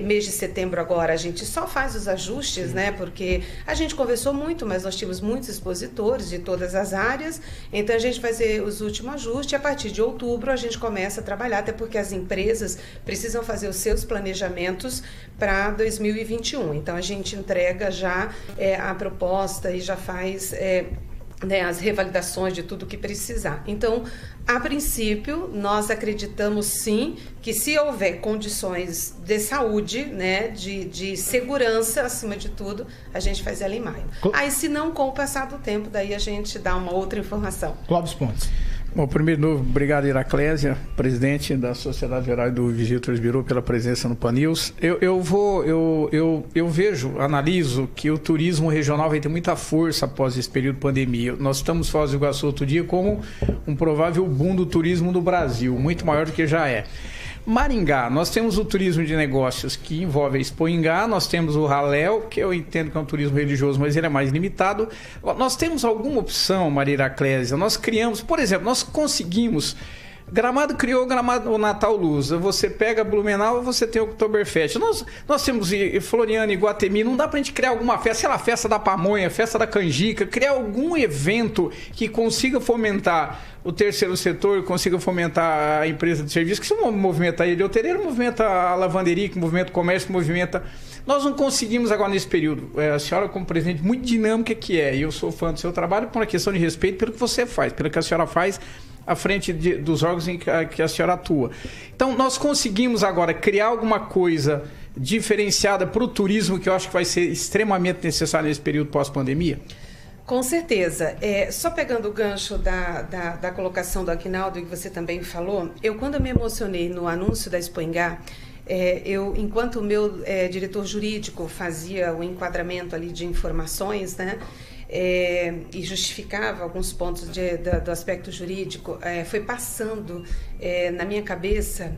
mês de setembro agora, a gente só faz os ajustes, né? Porque a gente conversou muito, mas nós tínhamos muitos expositores de todas as áreas, então a gente vai fazer os últimos ajustes, e a partir de outubro a gente começa a trabalhar, até porque as empresas precisam fazer os seus planejamentos para 2021. Então a gente entrega já a proposta e já faz as revalidações de tudo que precisar. Então, a princípio, nós acreditamos sim que se houver condições de saúde, né, de segurança acima de tudo, a gente faz ela em maio. Aí, se não, com o passar do tempo, daí a gente dá uma outra informação. Clóvis Pontes. Bom, primeiro, obrigado, Iraclésia, presidente da Sociedade Geral do Vigio Transbirô, pela presença no Pan News. Eu vejo, analiso que o turismo regional vai ter muita força após esse período de pandemia. Nós estamos Foz do Iguaçu outro dia como um provável boom do turismo no Brasil, muito maior do que já é. Maringá, nós temos o turismo de negócios que envolve a Expo Ingá, nós temos o Raléu, que eu entendo que é um turismo religioso, mas ele é mais limitado. Nós temos alguma opção, Maria Iraclésia? Nós criamos, por exemplo, nós conseguimos... Gramado criou o Natal Luz. Você pega Blumenau, você tem o Oktoberfest. Nós temos Floriano e Iguatemi. Não dá pra gente criar alguma festa, sei lá, festa da pamonha, festa da canjica, criar algum evento que consiga fomentar o terceiro setor, consiga fomentar a empresa de serviço, que se movimenta a ilha hoteleira, movimenta a lavanderia, que movimenta o comércio, movimenta... Nós não conseguimos agora nesse período. A senhora, como presidente, muito dinâmica que é, e eu sou fã do seu trabalho por uma questão de respeito pelo que você faz, pelo que a senhora faz à frente dos órgãos em que a senhora atua. Então, nós conseguimos agora criar alguma coisa diferenciada para o turismo, que eu acho que vai ser extremamente necessário nesse período pós-pandemia? Com certeza. Só pegando o gancho da colocação do Aguinaldo, que você também falou, quando eu me emocionei no anúncio da Expo Ingá, enquanto o meu diretor jurídico fazia o enquadramento ali de informações, né, e justificava alguns pontos do aspecto jurídico, foi passando na minha cabeça,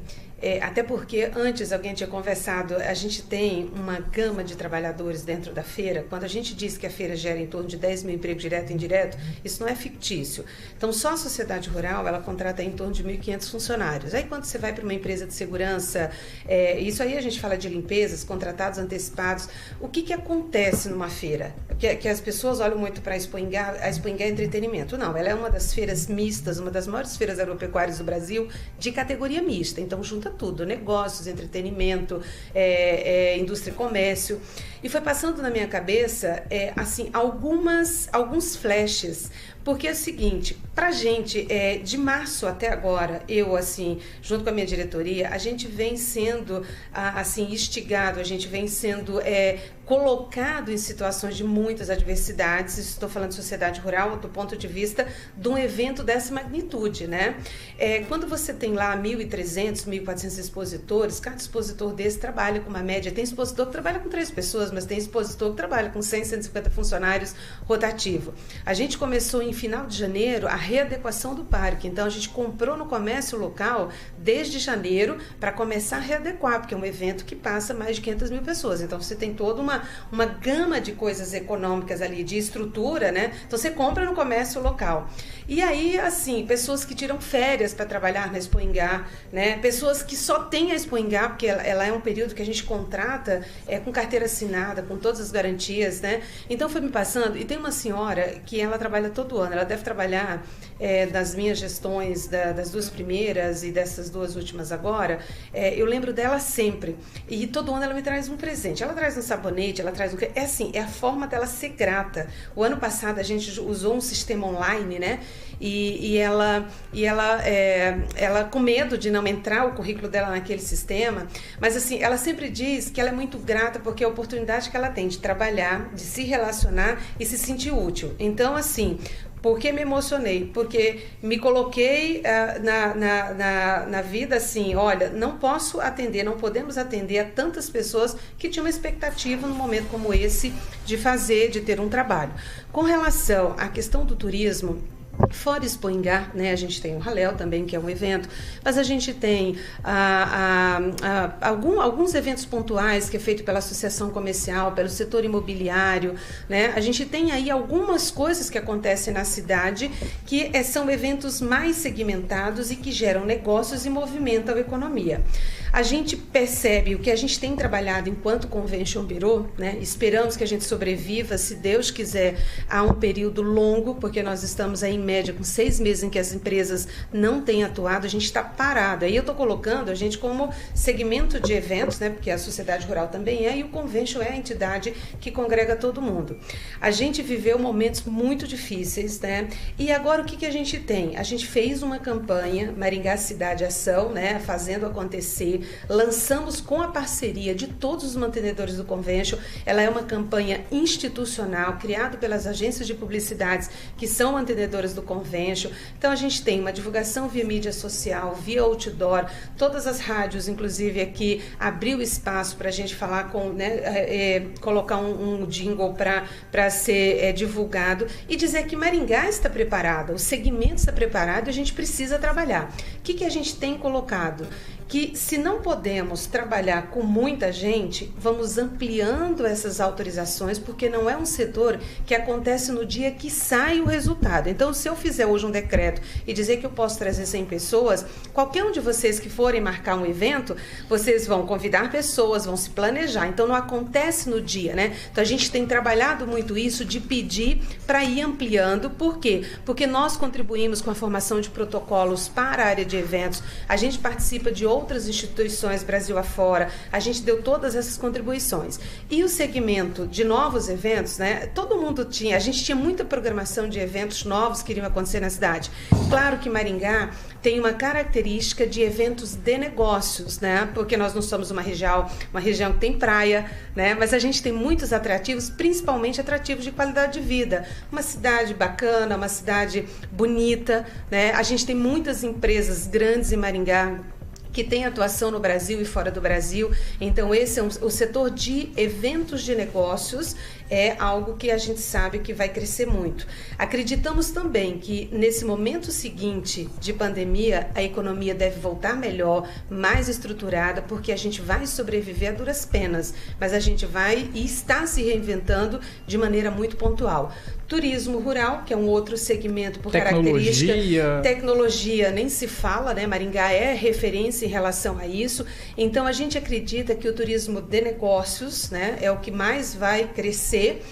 até porque antes alguém tinha conversado, a gente tem uma gama de trabalhadores dentro da feira. Quando a gente diz que a feira gera em torno de 10 mil empregos direto e indireto, isso não é fictício. Então, só a sociedade rural, ela contrata em torno de 1.500 funcionários. Aí, quando você vai para uma empresa de segurança, isso aí a gente fala de limpezas, contratados antecipados. O que acontece numa feira? Que as pessoas olham muito para a Expo Ingá é entretenimento. Não, ela é uma das feiras mistas, uma das maiores feiras agropecuárias do Brasil, de categoria mista. Então, junta tudo, negócios, entretenimento, indústria e comércio. E foi passando na minha cabeça, assim, alguns flashes, porque é o seguinte, pra gente, de março até agora, eu, assim, junto com a minha diretoria, a gente vem sendo, assim, instigado, a gente vem sendo colocado em situações de muitas adversidades. Estou falando de sociedade rural do ponto de vista de um evento dessa magnitude, né? Quando você tem lá 1.300, 1.400 expositores, cada expositor desse trabalha com uma média. Tem expositor que trabalha com 3 pessoas, mas tem expositor que trabalha com 100, 150 funcionários rotativo. A gente começou em final de janeiro a readequação do parque. Então, a gente comprou no comércio local desde janeiro para começar a readequar, porque é um evento que passa mais de 500 mil pessoas. Então, você tem toda uma gama de coisas econômicas ali, de estrutura, né? Então, você compra no comércio local. E aí, assim, pessoas que tiram férias para trabalhar na Expo Ingá, né? Pessoas que só têm a Expo Ingá, porque ela é um período que a gente contrata com carteira assinada, vacinada, com todas as garantias, né? Então foi me passando, e tem uma senhora que ela trabalha todo ano, ela deve trabalhar das minhas gestões, das 2 primeiras e dessas 2 últimas agora, eu lembro dela sempre, e todo ano ela me traz um presente, ela traz um sabonete, ela traz é assim, é a forma dela ser grata. O ano passado a gente usou um sistema online, né? E ela com medo de não entrar o currículo dela naquele sistema, mas assim, ela sempre diz que ela é muito grata porque é a oportunidade que ela tem de trabalhar, de se relacionar e se sentir útil. Então, assim, por que me emocionei? Porque me coloquei na vida assim, olha, não podemos atender a tantas pessoas que tinham uma expectativa num momento como esse de ter um trabalho. Com relação à questão do turismo, fora Expoingá, né, a gente tem o Halel também, que é um evento, mas a gente tem alguns eventos pontuais que é feito pela associação comercial, pelo setor imobiliário, né? A gente tem aí algumas coisas que acontecem na cidade que são eventos mais segmentados e que geram negócios e movimentam a economia. A gente percebe o que a gente tem trabalhado enquanto Convention Bureau, né? Esperamos que a gente sobreviva, se Deus quiser, a um período longo, porque nós estamos aí em média com 6 meses em que as empresas não têm atuado, a gente está parado. Aí eu estou colocando a gente como segmento de eventos, né? Porque a sociedade rural também e o Convention é a entidade que congrega todo mundo. A gente viveu momentos muito difíceis, né? E agora o que a gente tem? A gente fez uma campanha, Maringá Cidade Ação, né? Fazendo acontecer. Lançamos com a parceria de todos os mantenedores do Convention. Ela é uma campanha institucional criada pelas agências de publicidades que são mantenedoras do Convention. Então a gente tem uma divulgação via mídia social, via outdoor, todas as rádios, inclusive aqui, abriu espaço para a gente falar colocar um jingle para ser divulgado e dizer que Maringá está preparada, o segmento está preparado e a gente precisa trabalhar. O que a gente tem colocado? Que se não podemos trabalhar com muita gente, vamos ampliando essas autorizações, porque não é um setor que acontece no dia que sai o resultado. Então, se eu fizer hoje um decreto e dizer que eu posso trazer 100 pessoas, qualquer um de vocês que forem marcar um evento, vocês vão convidar pessoas, vão se planejar. Então, não acontece no dia, né? Então, a gente tem trabalhado muito isso de pedir para ir ampliando. Por quê? Porque nós contribuímos com a formação de protocolos para a área de eventos, a gente participa de outras instituições Brasil afora, a gente deu todas essas contribuições. E o segmento de novos eventos, né? A gente tinha muita programação de eventos novos que iriam acontecer na cidade. Claro que Maringá tem uma característica de eventos de negócios, né? Porque nós não somos uma região que tem praia, né? Mas a gente tem muitos atrativos, principalmente atrativos de qualidade de vida. Uma cidade bacana, uma cidade bonita, né? A gente tem muitas empresas grandes em Maringá que tem atuação no Brasil e fora do Brasil. Então esse é o setor de eventos de negócios, é algo que a gente sabe que vai crescer muito. Acreditamos também que nesse momento seguinte de pandemia, a economia deve voltar melhor, mais estruturada, porque a gente vai sobreviver a duras penas, mas a gente vai e está se reinventando de maneira muito pontual. Turismo rural, que é um outro segmento por característica. Tecnologia nem se fala, né? Maringá é referência em relação a isso. Então a gente acredita que o turismo de negócios, né, é o que mais vai crescer.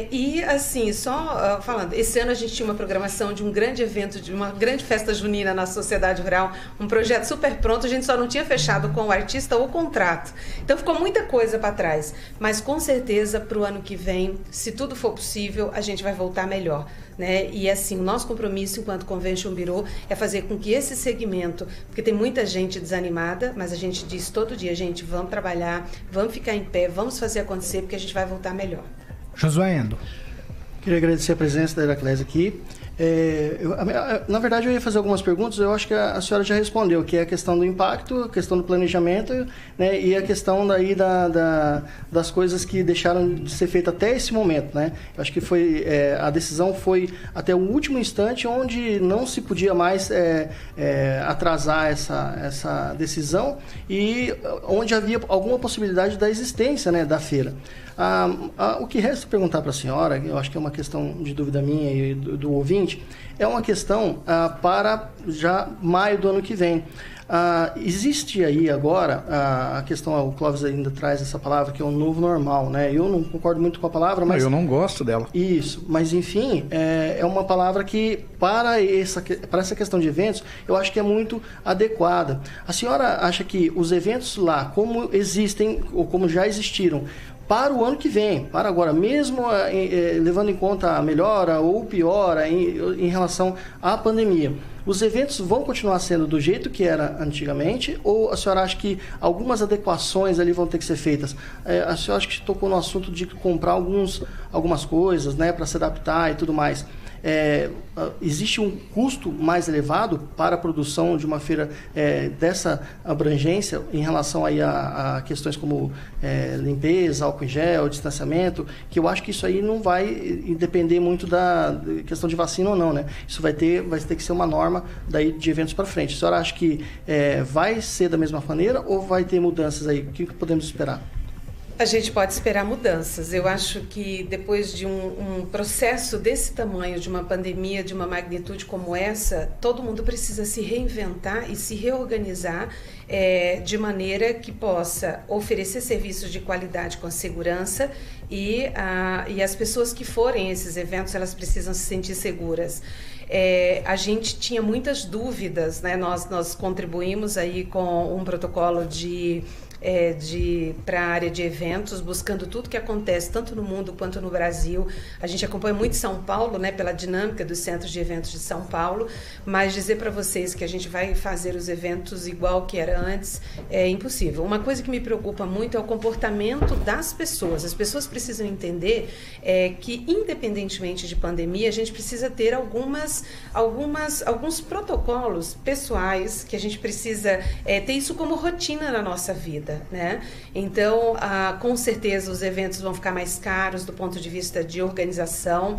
E assim, só falando, esse ano a gente tinha uma programação de um grande evento, de uma grande festa junina na sociedade rural, um projeto super pronto, a gente só não tinha fechado com o artista o contrato. Então ficou muita coisa para trás, mas com certeza para o ano que vem, se tudo for possível, a gente vai voltar melhor, né? E assim, o nosso compromisso enquanto Convention Bureau é fazer com que esse segmento, porque tem muita gente desanimada, mas a gente diz todo dia, gente, vamos trabalhar, vamos ficar em pé, vamos fazer acontecer, porque a gente vai voltar melhor. Josué Endo. Queria agradecer a presença da Heracles aqui. Na verdade, eu ia fazer algumas perguntas, eu acho que a senhora já respondeu, que é a questão do impacto, a questão do planejamento, né, e a questão daí das coisas que deixaram de ser feitas até esse momento, né? Eu acho que a decisão foi até o último instante, onde não se podia mais atrasar essa decisão e onde havia alguma possibilidade da existência, né, da feira. O que resta perguntar para a senhora, eu acho que é uma questão de dúvida minha e do ouvinte, é uma questão para já maio do ano que vem. Existe aí agora a questão, o Clóvis ainda traz essa palavra, que é o novo normal, né? Eu não concordo muito com a palavra, mas... Eu não gosto dela. Isso, mas enfim, é uma palavra que, para essa questão de eventos, eu acho que é muito adequada. A senhora acha que os eventos lá, como existem, ou como já existiram, para o ano que vem, para agora, mesmo levando em conta a melhora ou piora em relação à pandemia, os eventos vão continuar sendo do jeito que era antigamente, ou a senhora acha que algumas adequações ali vão ter que ser feitas? A senhora acha que tocou no assunto de comprar algumas coisas, né, para se adaptar e tudo mais. Existe um custo mais elevado para a produção de uma feira dessa abrangência em relação aí a questões como limpeza, álcool em gel, distanciamento, que eu acho que isso aí não vai depender muito da questão de vacina ou não, né? Isso vai ter que ser uma norma daí de eventos para frente. A senhora acha que vai ser da mesma maneira ou vai ter mudanças aí? O que podemos esperar? A gente pode esperar mudanças. Eu acho que depois de um processo desse tamanho, de uma pandemia, de uma magnitude como essa, todo mundo precisa se reinventar e se reorganizar de maneira que possa oferecer serviços de qualidade com segurança e as pessoas que forem a esses eventos, elas precisam se sentir seguras. A gente tinha muitas dúvidas, né? Nós contribuímos aí com um protocolo para a área de eventos, buscando tudo que acontece tanto no mundo quanto no Brasil. A gente acompanha muito São Paulo, né, pela dinâmica dos centros de eventos de São Paulo, mas dizer para vocês que a gente vai fazer os eventos igual que era antes é impossível. Uma coisa que me preocupa muito é o comportamento das pessoas. As pessoas precisam entender que, independentemente de pandemia, a gente precisa ter alguns protocolos pessoais, que a gente precisa ter isso como rotina na nossa vida. Né? Então, com certeza os eventos vão ficar mais caros do ponto de vista de organização.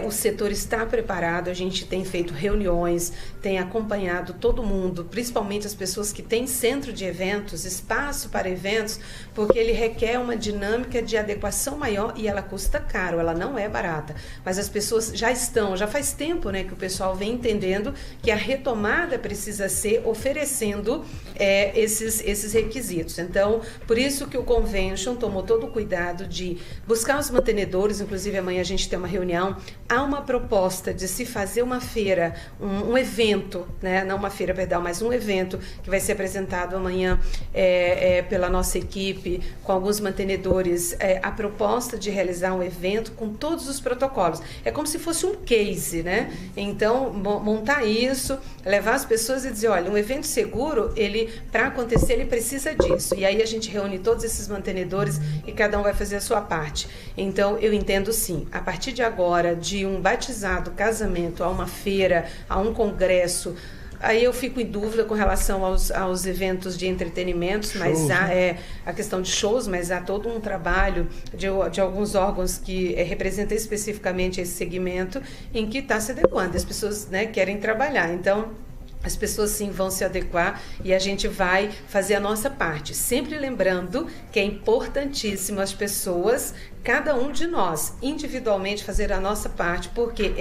O setor está preparado, a gente tem feito reuniões, tem acompanhado todo mundo, principalmente as pessoas que têm centro de eventos, espaço para eventos, porque ele requer uma dinâmica de adequação maior e ela custa caro, ela não é barata. Mas as pessoas já faz tempo, né, que o pessoal vem entendendo que a retomada precisa ser oferecendo esses requisitos. Então, por isso que o Convention tomou todo o cuidado de buscar os mantenedores, inclusive amanhã a gente tem uma reunião. Há uma proposta de se fazer uma feira, um evento, né? Não uma feira, perdão, mas um evento que vai ser apresentado amanhã pela nossa equipe, com alguns mantenedores, a proposta de realizar um evento com todos os protocolos. É como se fosse um case, né? Então, montar isso, levar as pessoas e dizer, olha, um evento seguro, para acontecer, ele precisa disso. E aí a gente reúne todos esses mantenedores e cada um vai fazer a sua parte. Então, eu entendo sim, a partir de agora, de um batizado, casamento, a uma feira, a um congresso, aí eu fico em dúvida com relação aos eventos de entretenimentos, mas há a questão de shows, mas há todo um trabalho de alguns órgãos que representam especificamente esse segmento em que está se adequando. As pessoas, né, querem trabalhar, então as pessoas sim vão se adequar e a gente vai fazer a nossa parte. Sempre lembrando que é importantíssimo as pessoas, cada um de nós, individualmente fazer a nossa parte, porque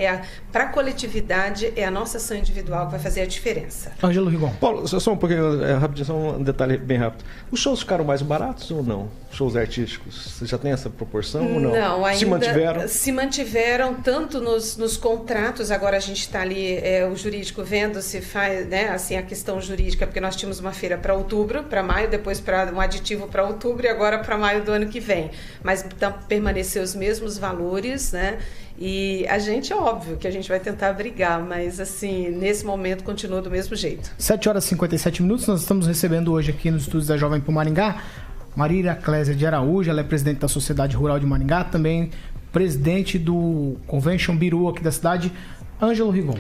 para a coletividade é a nossa ação individual que vai fazer a diferença. Ângelo Rigon. Paulo, só um pouquinho, rapidinho, só um detalhe bem rápido. Os shows ficaram mais baratos ou não? Shows artísticos, você já tem essa proporção ou não? Não, ainda se mantiveram tanto nos contratos, agora a gente está ali, o jurídico vendo se faz, né, assim, a questão jurídica, porque nós tínhamos uma feira para outubro, para maio, depois para um aditivo para outubro e agora para maio do ano que vem. Mas permanecer os mesmos valores, né? E a gente, é óbvio que a gente vai tentar brigar, mas assim, nesse momento continua do mesmo jeito. 7h57, nós estamos recebendo hoje aqui nos estúdios da Jovem Pan Maringá Marília Clésia de Araújo, ela é presidente da Sociedade Rural de Maringá, também presidente do Convention Biru aqui da cidade, Ângelo Rigon.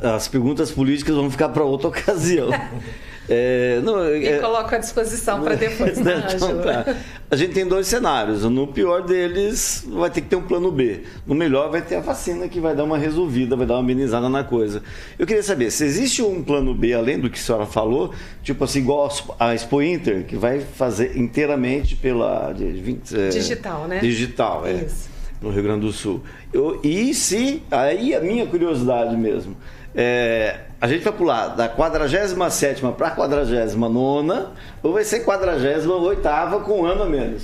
As perguntas políticas vão ficar para outra ocasião. Coloco à disposição para depois, né, Ângelo? Tá. A gente tem dois cenários. No pior deles, vai ter que ter um plano B. No melhor, vai ter a vacina que vai dar uma resolvida, vai dar uma amenizada na coisa. Eu queria saber, se existe um plano B, além do que a senhora falou, tipo assim, igual a Expo Inter, que vai fazer inteiramente pela... digital, né? Digital, Isso. No Rio Grande do Sul. Aí a minha curiosidade mesmo, a gente vai pular da 47ª para a 49ª, ou vai ser 48ª com um ano a menos?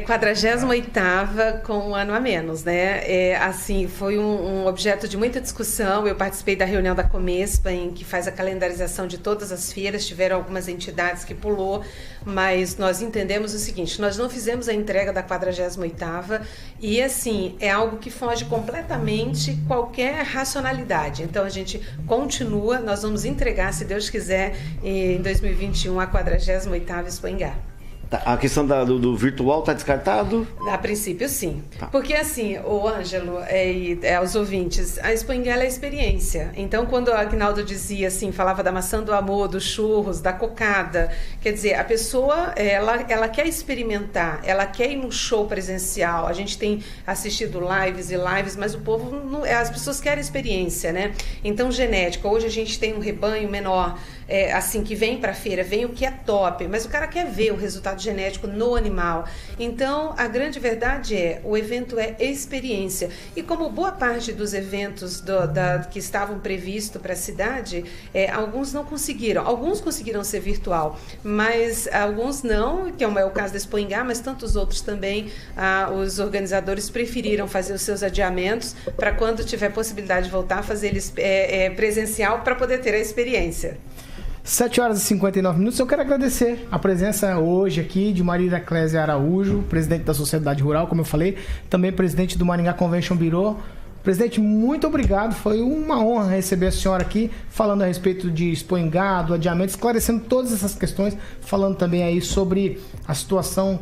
48ª com um ano a menos, né? Assim, foi um objeto de muita discussão. Eu participei da reunião da Comespa, em que faz a calendarização de todas as feiras. Tiveram algumas entidades que pulou, mas nós entendemos o seguinte: nós não fizemos a entrega da 48ª e, assim, é algo que foge completamente qualquer racionalidade. Então, a gente continua, nós vamos entregar, se Deus quiser, em 2021, a 48ª Expoingá. A questão do virtual está descartado? A princípio, sim. Tá. Porque, assim, o Ângelo e aos ouvintes, a Expoingá é a experiência. Então, quando o Aguinaldo dizia, assim, falava da maçã do amor, dos churros, da cocada, quer dizer, a pessoa, ela quer experimentar, ela quer ir no show presencial. A gente tem assistido lives e lives, mas o povo, as pessoas querem experiência, né? Então, genética. Hoje a gente tem um rebanho menor, assim, que vem para a feira, vem o que é top, mas o cara quer ver o resultado genético no animal. Então, a grande verdade o evento é experiência. E como boa parte dos eventos que estavam previstos para a cidade, alguns não conseguiram. Alguns conseguiram ser virtual, mas alguns não, que é o caso da Expoingá, mas tantos outros também, os organizadores preferiram fazer os seus adiamentos para quando tiver possibilidade de voltar, fazer eles presencial para poder ter a experiência. 7h59. Eu quero agradecer a presença hoje aqui de Marília Clésia Araújo, presidente da Sociedade Rural, como eu falei, também presidente do Maringá Convention Bureau. Presidente, muito obrigado. Foi uma honra receber a senhora aqui, falando a respeito de Expoingá, do adiamento, esclarecendo todas essas questões, falando também aí sobre a situação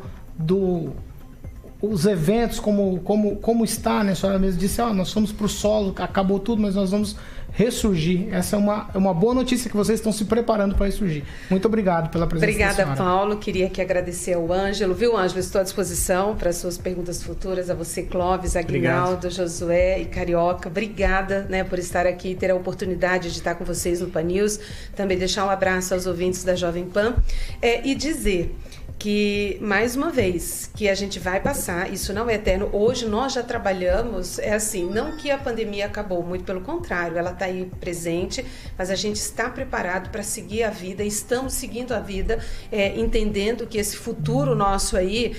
os eventos, como está, né? A senhora mesmo disse, nós fomos para o solo, acabou tudo, mas nós vamos ressurgir. Essa é uma boa notícia, que vocês estão se preparando para ressurgir. Muito obrigado pela presença. Obrigada, Paulo. Queria aqui agradecer ao Ângelo. Viu, Ângelo? Estou à disposição para as suas perguntas futuras. A você, Clóvis, Aguinaldo, Josué e Carioca. Obrigada, né, por estar aqui e ter a oportunidade de estar com vocês no Pan News. Também deixar um abraço aos ouvintes da Jovem Pan. E dizer que, mais uma vez, que a gente vai passar, isso não é eterno. Hoje nós já trabalhamos, assim, não que a pandemia acabou, muito pelo contrário, ela está aí presente, mas a gente está preparado para seguir a vida, estamos seguindo a vida, entendendo que esse futuro nosso aí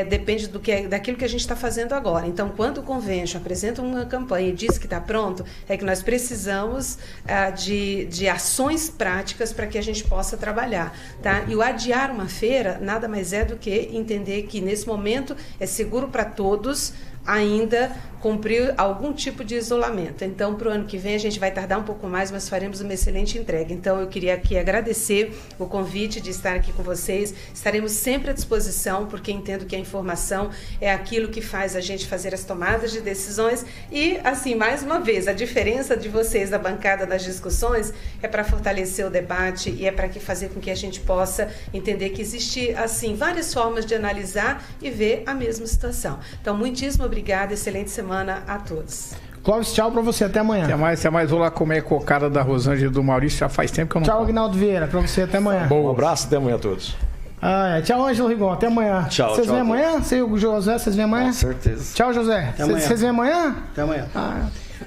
depende daquilo que a gente está fazendo agora. Então, quando o Convention apresenta uma campanha e diz que está pronto, é que nós precisamos de ações práticas para que a gente possa trabalhar, tá? E o adiar uma feira nada mais é do que entender que nesse momento é seguro para todos ainda cumprir algum tipo de isolamento. Então, para o ano que vem a gente vai tardar um pouco mais, mas faremos uma excelente entrega. Então, eu queria aqui agradecer o convite de estar aqui com vocês. Estaremos sempre à disposição, porque entendo que a informação é aquilo que faz a gente fazer as tomadas de decisões. E, assim, mais uma vez, a diferença de vocês da bancada das discussões é para fortalecer o debate e é para fazer com que a gente possa entender que existe, assim, várias formas de analisar e ver a mesma situação. Então, muitíssimo obrigada, excelente semana a todos. Clóvis, tchau pra você, até amanhã. Até mais. Vou lá comer cocada da Rosângela e do Maurício, já faz tempo que eu não Tchau, Aguinaldo Vieira, pra você, até amanhã. Bom, um abraço, até amanhã a todos. Tchau, Ângelo Rigon, até amanhã. Tchau, Vocês vêm amanhã? Você e o José, vocês vêm amanhã? Com certeza. Tchau, José. Vocês vêm amanhã? Até amanhã.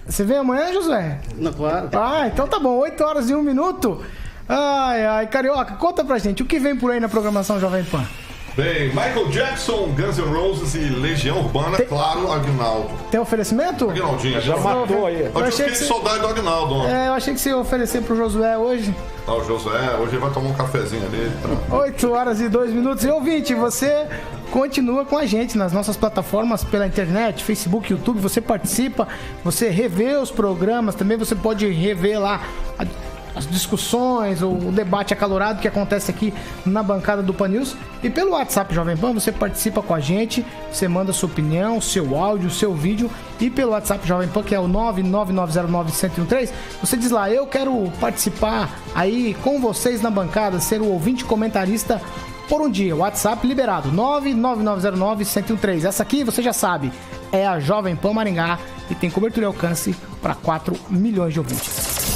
Você vem amanhã, José? Não, claro. Então tá bom, 8h01. Carioca, conta pra gente, o que vem por aí na programação Jovem Pan? Bem, Michael Jackson, Guns N' Roses e Legião Urbana, claro, Aguinaldo. Tem oferecimento? Aguinaldinho, já matou aí. Eu fiquei de saudade do Aguinaldo. Eu achei que você ia oferecer pro Josué hoje. O Josué, hoje ele vai tomar um cafezinho ali. 8h02. E ouvinte, você continua com a gente nas nossas plataformas pela internet, Facebook, YouTube, você participa, você revê os programas, também você pode rever lá as discussões, o debate acalorado que acontece aqui na bancada do Pan News. E pelo WhatsApp Jovem Pan, você participa com a gente, você manda sua opinião, seu áudio, seu vídeo. E pelo WhatsApp Jovem Pan, que é o 99909-1013, você diz lá, eu quero participar aí com vocês na bancada, ser o ouvinte comentarista por um dia. WhatsApp liberado, 99909-1013. Essa aqui, você já sabe, é a Jovem Pan Maringá e tem cobertura e alcance para 4 milhões de ouvintes.